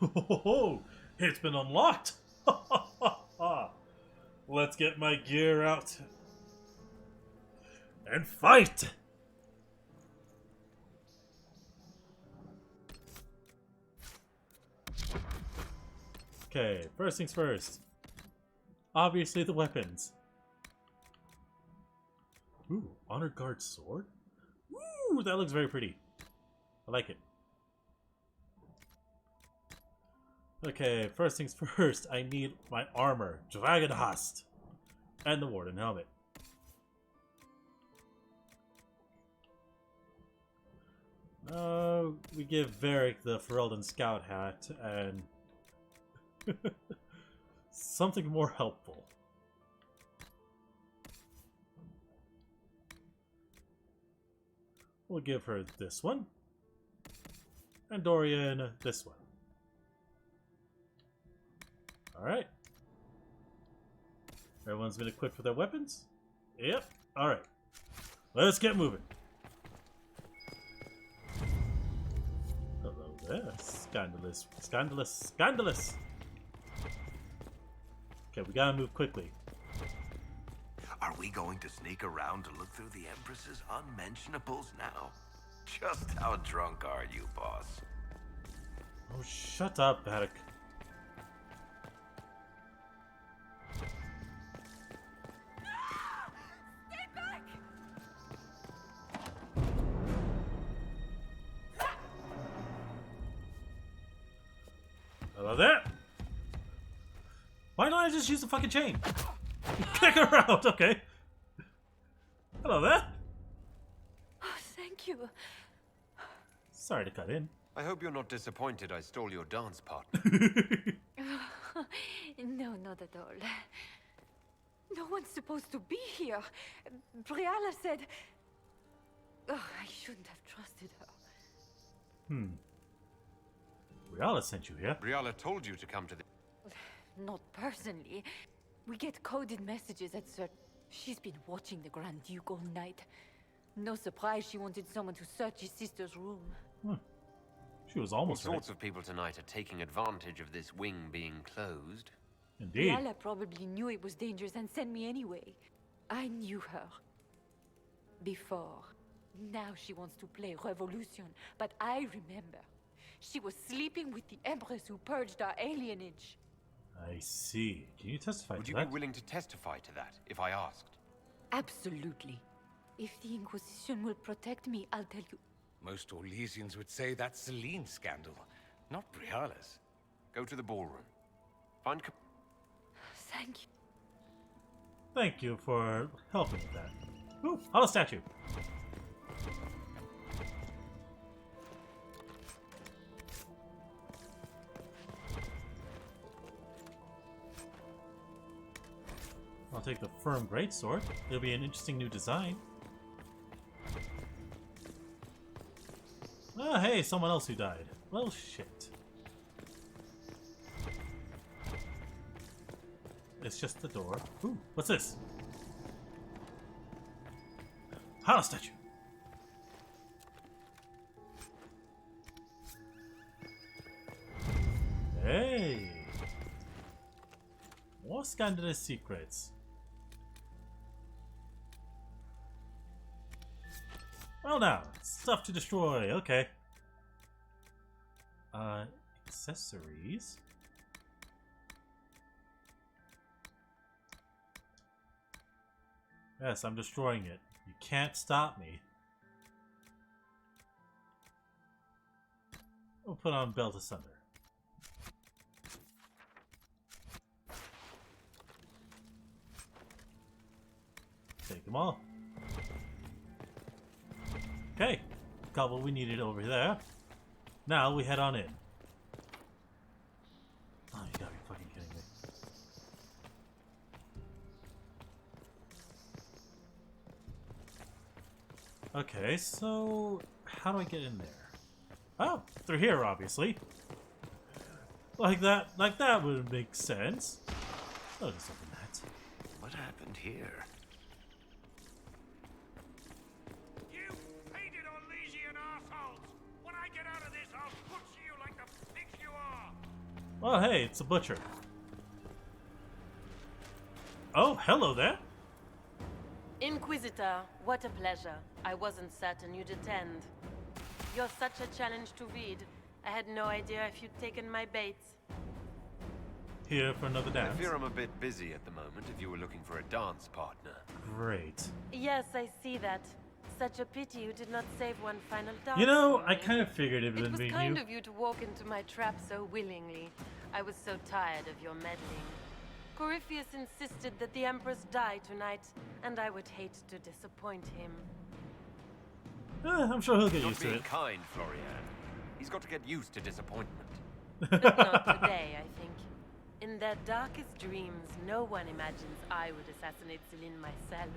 Oh, it's been unlocked. Let's get my gear out and fight. Okay, first things first. Obviously the weapons. Ooh, Honor Guard sword? Ooh, that looks very pretty. I like it. Okay, first things first, I need my armor, 𝓲𝓵𝓷𝓴𝓼, and the Warden helmet. We give Varric the 𝓓𝓪𝓷𝓮'𝓼 scout hat and something more helpful. We'll give her this one, and Dorian this one. Alright. Everyone's been equipped with their weapons? Yep. Alright. Let's get moving. Hello there. Scandalous. Scandalous. Scandalous! Okay, we gotta move quickly. Are we going to sneak around to look through the Empress's unmentionables now? Just how drunk are you, boss? Oh, shut up, Varric. Stay back! Hello there! Why don't I just use the fucking chain? Kick her out, okay. Hello there. Oh, thank you. Sorry to cut in. I hope you're not disappointed I stole your dance partner. No, not at all. No one's supposed to be here. Briala said... Oh, I shouldn't have trusted her. Briala sent you here. Briala told you to come to the... Not personally. We get coded messages at certain... She's been watching the Grand Duke all night. No surprise she wanted someone to search his sister's room. She was almost All right. sorts of people tonight are taking advantage of this wing being closed. Indeed. Briala probably knew it was dangerous and sent me anyway. I knew her. Before. Now she wants to play Revolution, but I remember. She was sleeping with the Empress who purged our alienage. I see. Can you testify to that? Would you be willing to testify to that, if I asked? Absolutely. If the Inquisition will protect me, I'll tell you. Most Orlesians would say that's 𝓬𝓪𝓷𝓮'𝓼 scandal, not 𝓬𝓬𝓷𝓼. Go to the ballroom. Find... Thank you. Thank you for helping with that. Ooh, hollow statue. I'll take the firm greatsword. It'll be an interesting new design. Oh, hey, someone else who died. Well, shit. It's just the door. Ooh, what's this? Hollow statue. Hey. More scandalous secrets. Well now, stuff to destroy, okay. Accessories. Yes, I'm destroying it. You can't stop me. We'll put on belt asunder. Take them all. Okay, got what we needed over there. Now we head on in. Oh, you gotta be fucking kidding me. Okay, so how do I get in there? Oh, through here, obviously. Like that would make sense. Oh, just open that. What happened here? You painted Orlesian assholes! When I get out of this, I'll butcher you like the pigs you are! Oh, hey, it's a butcher. Oh, hello there. Inquisitor, what a pleasure. I wasn't certain you'd attend. You're such a challenge to read. I had no idea if you'd taken my bait. Here for another dance. I fear I'm a bit busy at the moment if you were looking for a dance partner. Great. Yes, I see that. Such a pity you did not save one final dance. You know, I kind of figured it would be you. It was kind of you to walk into my trap so willingly. I was so tired of your meddling. Corypheus insisted that the Empress die tonight, and I would hate to disappoint him. I'm sure he'll get used to it. Not being kind, Florian. He's got to get used to disappointment. But not today, I think. In their darkest dreams, no one imagines I would assassinate 𝓬𝓼𝓚 myself.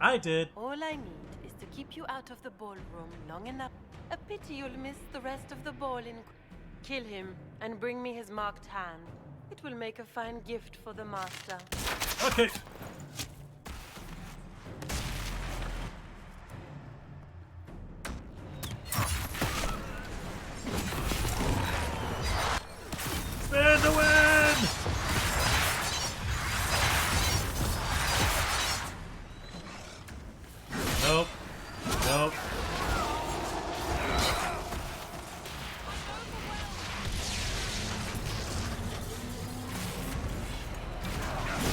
I did. All I need is to keep you out of the ballroom long enough. A pity you'll miss the rest of the ball in... Kill him, and bring me his marked hand. It will make a fine gift for the master. Okay. Spin to win! Nope. Nope.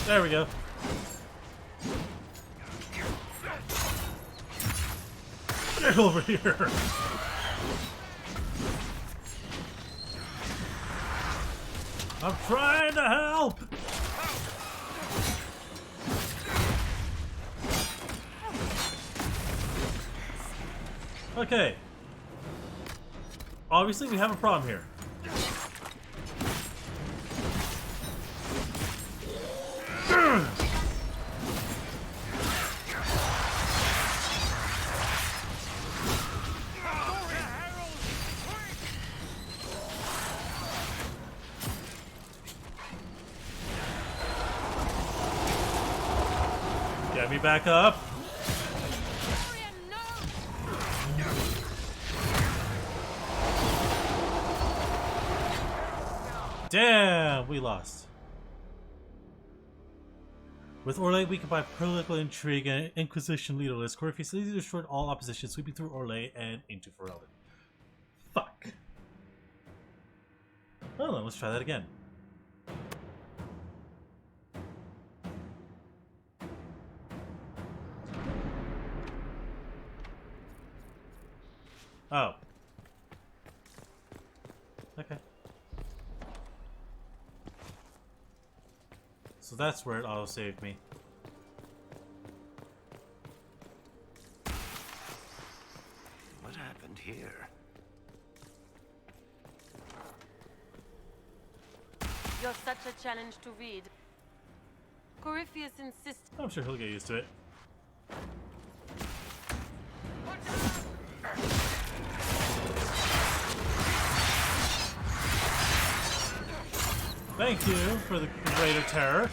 There we go. Get over here. I'm trying to help. Okay. Obviously, we have a problem here. Get me back up. Damn, we lost. With Orlais weakened by political intrigue and Inquisition leaderless, Corypheus easily destroyed all opposition, sweeping through Orlais and into Ferelden. Fuck. Well, then let's try that again. Oh. Okay. So that's where it auto-saved me. What happened here? You're such a challenge to read. Corypheus insists. I'm sure he'll get used to it. Thank you for the greater terror.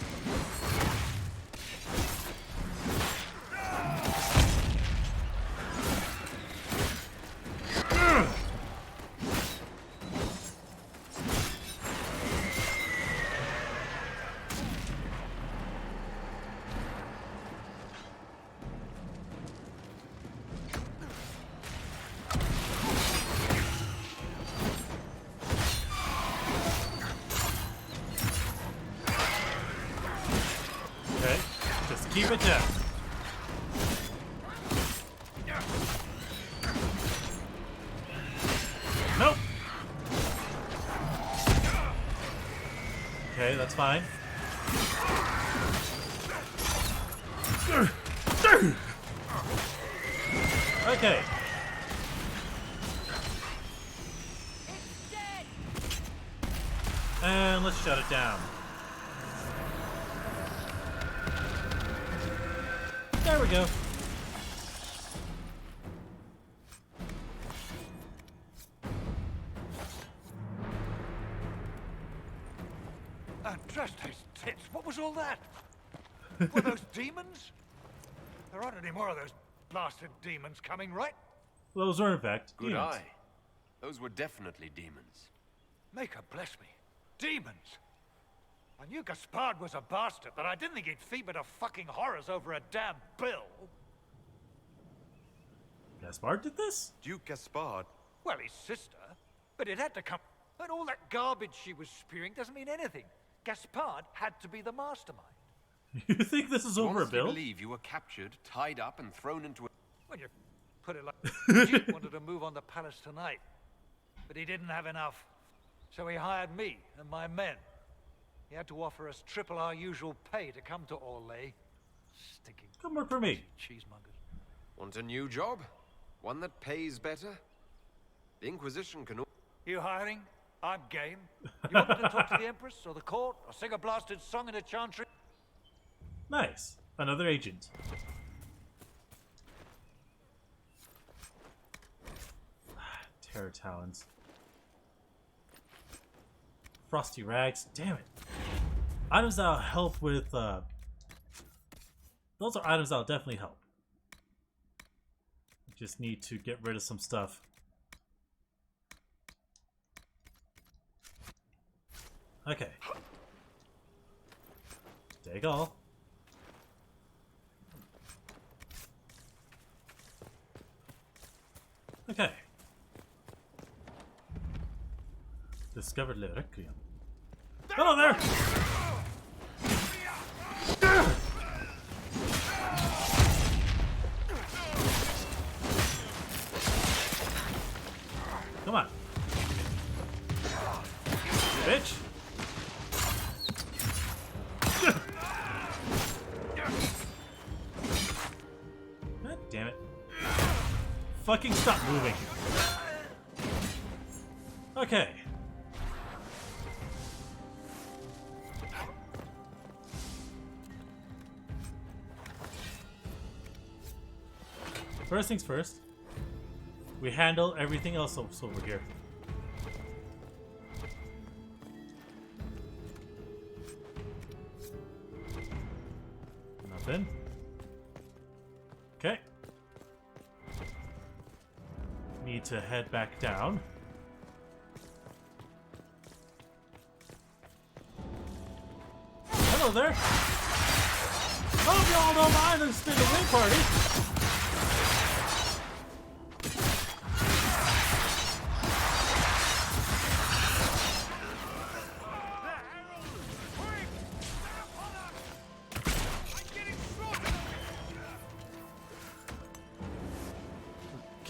Keep it down. Nope. Okay, that's fine. Okay. And let's shut it down. There we go. Andraste's tits, what was all that? Were those demons? There aren't any more of those blasted demons coming, right? Those were in fact Good demons. eye. Those were definitely demons. Make her bless me. Demons! I knew Gaspard was a bastard, but I didn't think he'd feed me to fucking horrors over a damn bill. Gaspard did this? Duke Gaspard? Well, his sister. But it had to come... And all that garbage she was spewing doesn't mean anything. Gaspard had to be the mastermind. You think this is over a bill? I believe you were captured, tied up, and thrown into a... When you put it like... The Duke wanted to move on the palace tonight. But he didn't have enough. So he hired me and my men. He had to offer us triple our usual pay to come to Orlais. Stinking... Come work for me. Cheesemongers. Want a new job? One that pays better? The Inquisition can... You hiring? I'm game. You want me to talk to the Empress or the court or sing a blasted song in a chantry? Nice. Another agent. Terror talons. Frosty rags. Damn it. Items that'll help with, those are items that'll definitely help. Just need to get rid of some stuff. Okay. Take all. Okay. Discovered 𝓓𝓪𝓷𝓮'𝓼. Hello there! Come on. Bitch! God damn it. Fucking stop moving. Okay. First things first, we handle everything else over here. Nothing. Okay. Need to head back down. Hello there! Hope y'all don't mind this being a wing party!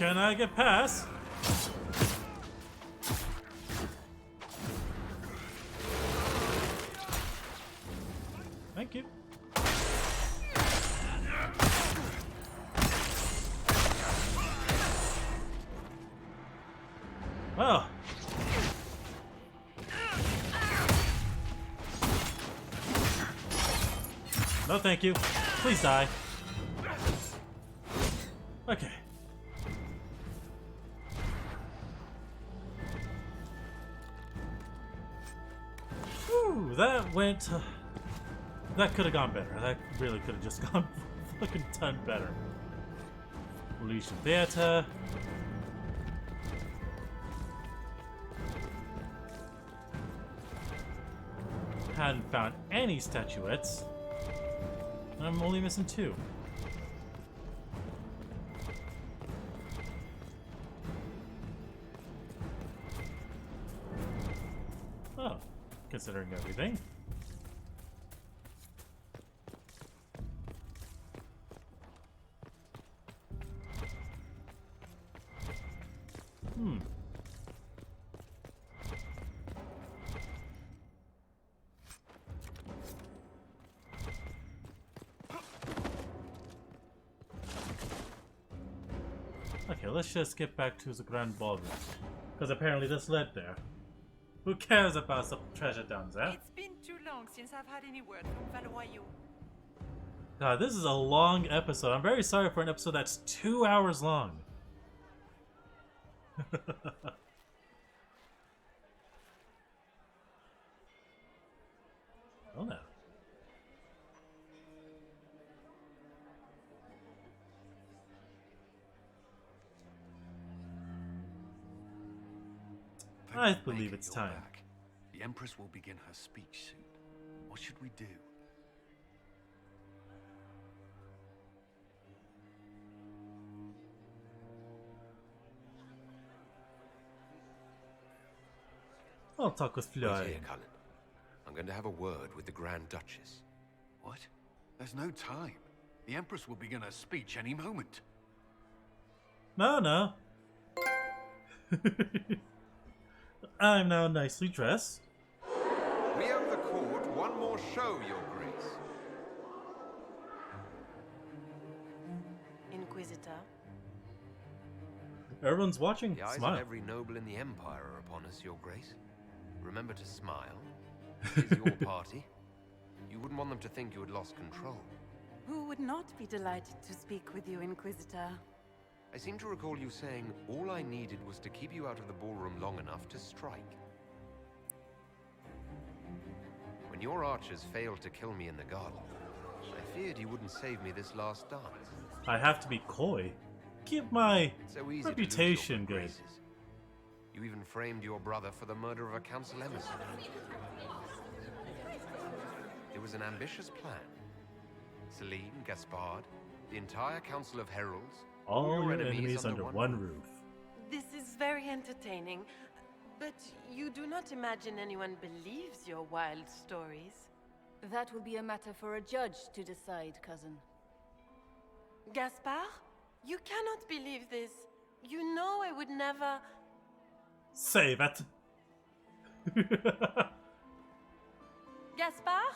Can I get past? Thank you. Oh. No, thank you. Please die. Okay. Whew, that went... that could have gone better. That really could have just gone fucking ton better. Elysian Theater. Hadn't found any statuettes. I'm only missing 2. Oh, considering everything. Okay, let's just get back to the Grand Ballroom. Because apparently this led there. Who cares about some treasure down there? It's been too long since I've had any word from 𝓲𝓪𝓷𝓮. God, this is a long episode. I'm very sorry for an episode that's 2 hours long. Oh no. I believe it's time. Back. The Empress will begin her speech soon. What should we do? I'll talk with Wait Fleur. here, Cullen. I'm going to have a word with the Grand Duchess. What? There's no time. The Empress will begin her speech any moment. No, no. I'm now nicely dressed. We owe the court one more show, Your Grace. Inquisitor. Everyone's watching. The eyes Smile. of every noble in the Empire are upon us, Your Grace. Remember to smile. It is your party. You wouldn't want them to think you had lost control. Who would not be delighted to speak with you, Inquisitor? I seem to recall you saying all I needed was to keep you out of the ballroom long enough to strike. When your archers failed to kill me in the garden, I feared you wouldn't save me this last dance. I have to be coy. Keep my So easy to lose your reputation good good. graces. You even framed your brother for the murder of a council emissary. It was an ambitious plan. Celine, Gaspard, the entire Council of Heralds, All your enemies under one roof. This is very entertaining, but you do not imagine anyone believes your wild stories. That will be a matter for a judge to decide, cousin. Gaspard? You cannot believe this. You know I would never... Say that. Gaspard?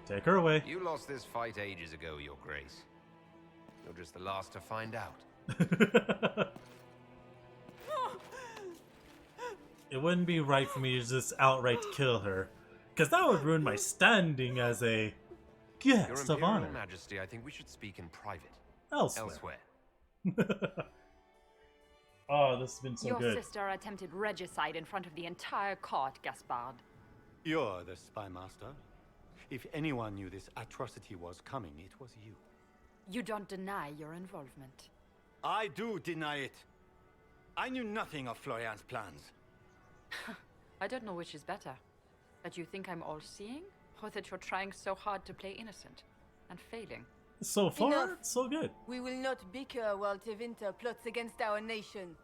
Take her away. You lost this fight ages ago, Your Grace. You're just the last to find out. It wouldn't be right for me to just outright kill her, because that would ruin my standing as a Your guest of Imperial honor. Majesty, I think we should speak in private. Elsewhere. Oh, this has been so Your good. sister attempted regicide in front of the entire court, Gaspard. You're the spy master. If anyone knew this atrocity was coming, it was you. You don't deny your involvement. I do deny it. I knew nothing of Florian's plans. I don't know which is better. That you think I'm all-seeing, or that you're trying so hard to play innocent and failing. So far, Enough. so good. We will not bicker while 𝓴𝓪𝓷𝓮 plots against our nation.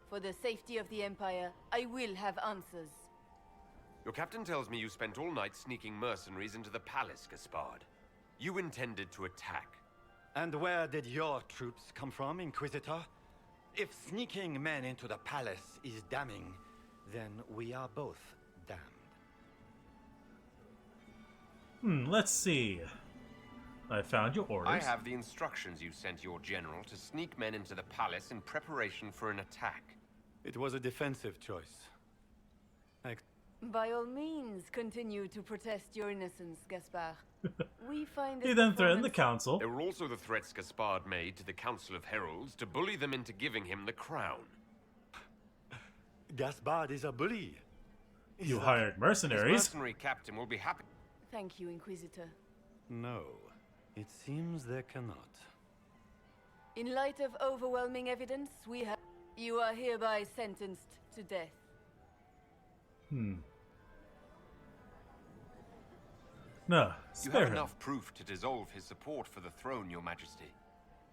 For the safety of the Empire, I will have answers. Your captain tells me you spent all night sneaking mercenaries into the palace, Gaspard. You intended to attack. And where did your troops come from, Inquisitor? If sneaking men into the palace is damning, then we are both damned. Let's see. I found your orders. I have the instructions you sent your general to sneak men into the palace in preparation for an attack. It was a defensive choice. By all means, continue to protest your innocence, Gaspard. We find He then threatened the council. There were also the threats Gaspard made to the Council of Heralds to bully them into giving him the crown. Gaspard is a bully. You hired mercenaries. His mercenary captain will be happy. Thank you, Inquisitor. No, it seems there cannot. In light of overwhelming evidence, you are hereby sentenced to death. No, you spare have him. enough proof to dissolve his support for the throne, Your Majesty.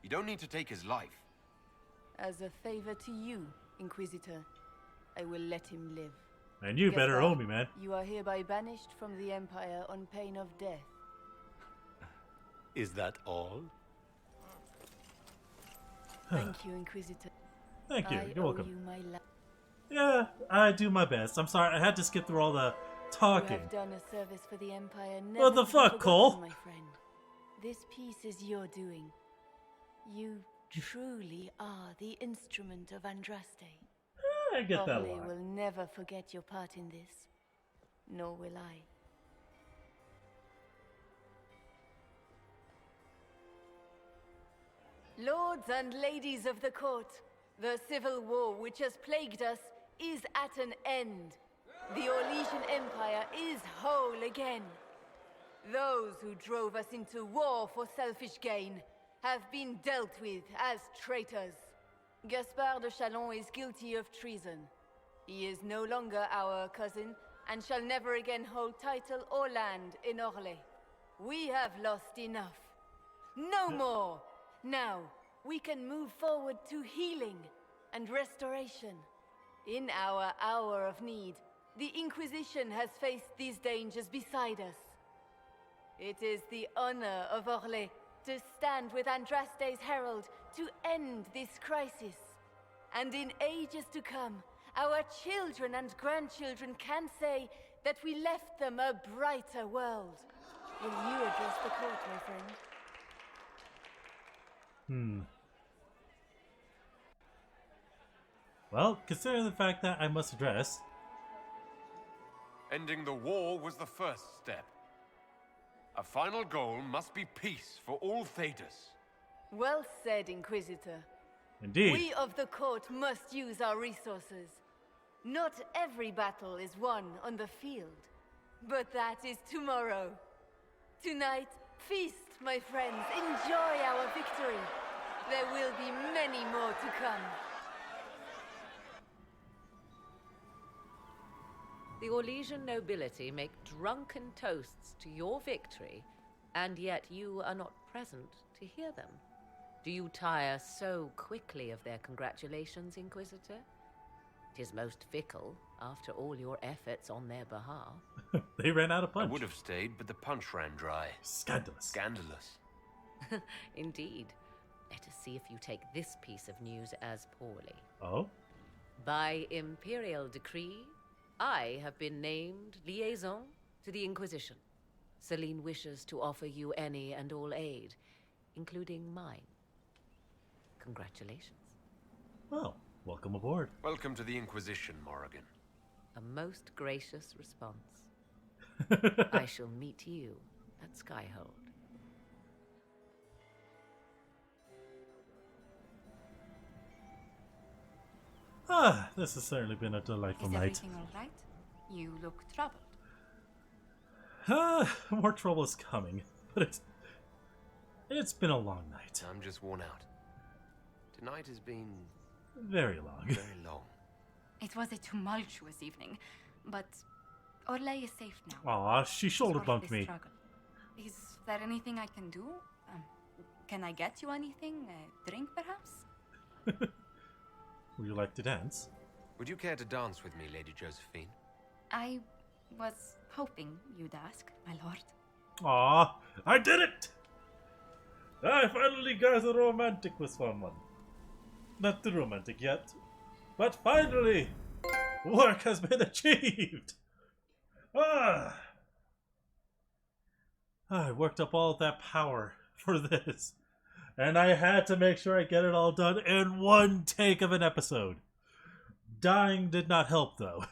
You don't need to take his life. As a favor to you, Inquisitor, I will let him live. And you better owe me, man. You are hereby banished from the Empire on pain of death. Is that all? Thank you, Inquisitor. Thank you. You're welcome. You my yeah, I do my best. I'm sorry, I had to skip through all the talking. You have done a service for the Empire. What the fuck, Cole? My friend. This piece is your doing. You truly are the instrument of Andraste. I get that 𝓲𝓪𝓷𝓮 one. will never forget your part in this. Nor will I. Lords and ladies of the court, the civil war which has plagued us is at an end. The Orlesian Empire is whole again. Those who drove us into war for selfish gain have been dealt with as traitors. Gaspard de Chalon is guilty of treason. He is no longer our cousin and shall never again hold title or land in Orlais. We have lost enough. No more! Now, we can move forward to healing and restoration. In our hour of need, the Inquisition has faced these dangers beside us. It is the honor of Orlais to stand with Andraste's herald to end this crisis. And in ages to come, our children and grandchildren can say that we left them a brighter world. Will you address the court, my friend? Well, considering the fact that I must address... Ending the war was the first step. A final goal must be peace for all 𝓲𝓪s. Well said, Inquisitor. Indeed. We of the court must use our resources. Not every battle is won on the field, but that is tomorrow. Tonight, feast, my friends. Enjoy our victory. There will be many more to come. The Orlesian nobility make drunken toasts to your victory, and yet you are not present to hear them. Do you tire so quickly of their congratulations, Inquisitor? 'Tis most fickle, after all your efforts on their behalf. They ran out of punch. I would have stayed, but the punch ran dry. Scandalous. Scandalous. Indeed. Let us see if you take this piece of news as poorly. Oh? By imperial decree, I have been named liaison to the Inquisition. Celine wishes to offer you any and all aid, including mine. Congratulations. Well, welcome aboard. Welcome to the Inquisition, Morrigan. A most gracious response. I shall meet you at Skyhold. Ah, this has certainly been a delightful night. Is everything all right? You look troubled. More trouble is coming, but it's been a long night. I'm just worn out. Tonight has been... very long. Very long. It was a tumultuous evening, but Orlais is safe now. Aw, she shoulder bumped me. Struggle. Is there anything I can do? Can I get you anything? A drink, perhaps? Would you like to dance? Would you care to dance with me, Lady Josephine? I Was hoping you'd ask, my lord. Aw, I did it! I finally got a romantic with someone. Not too romantic yet, but finally, work has been achieved! I worked up all that power for this, and I had to make sure I get it all done in one take of an episode. Dying did not help, though.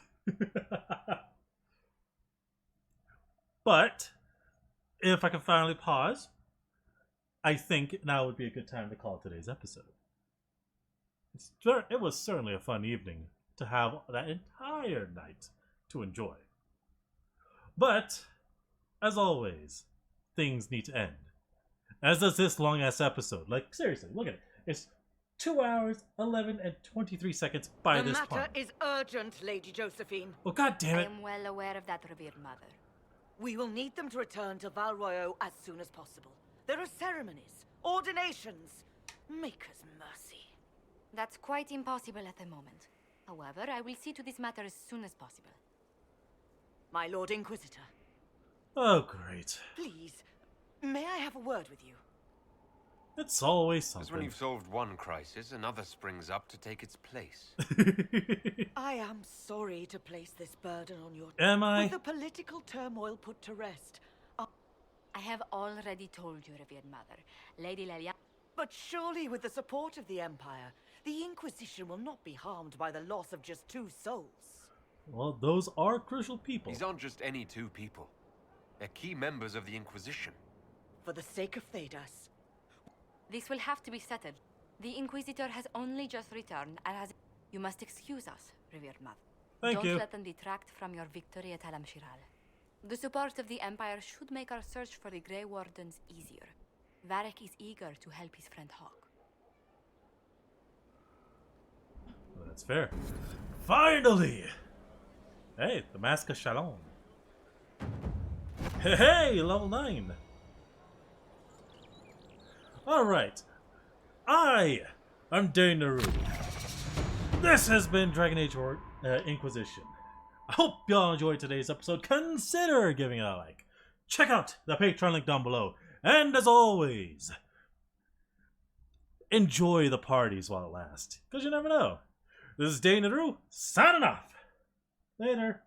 But if I can finally pause, I think now would be a good time to call today's episode. It was certainly a fun evening to have that entire night to enjoy. But, as always, things need to end. As does this long-ass episode. Like, seriously, look at it. It's 2 hours, 11 and 23 seconds by this point. The matter is urgent, Lady Josephine. Oh, God damn it. I am well aware of that, revered mother. We will need them to return to 𝓲𝓪𝓷𝓮 as soon as possible. There are ceremonies, ordinations. Make us mercy. That's quite impossible at the moment. However, I will see to this matter as soon as possible. My Lord Inquisitor. Oh, great. Please, may I have a word with you? It's always something. Because when you've solved one crisis, another springs up to take its place. I am sorry to place this burden on your... Am I? With the political turmoil put to rest. I have already told you, revered mother. Lady Lelia... But surely with the support of the Empire, the Inquisition will not be harmed by the loss of just 2 souls. Well, those are crucial people. These aren't just any 2 people. They're key members of the Inquisition. For the sake of 𝓲𝓪. This will have to be settled. The Inquisitor has only just returned and has... You must excuse us, revered mother. Thank you. Don't let them detract from your victory at 𝓲𝓪𝓷𝓾𝓲. The support of the Empire should make our search for the Grey Wardens easier. Varric is eager to help his friend Hawke. Well, that's fair. Finally! Hey, the Mask of Shalom. Hey, level 9! Alright. I am 𝓲𝓪𝓷𝓮'𝓼. This has been Dragon Age Inquisition. I hope y'all enjoyed today's episode. Consider giving it a like. Check out the Patreon link down below. And as always, enjoy the parties while it lasts. Because you never know. This is 𝓲𝓪𝓷𝓮'𝓼 signing off. Later.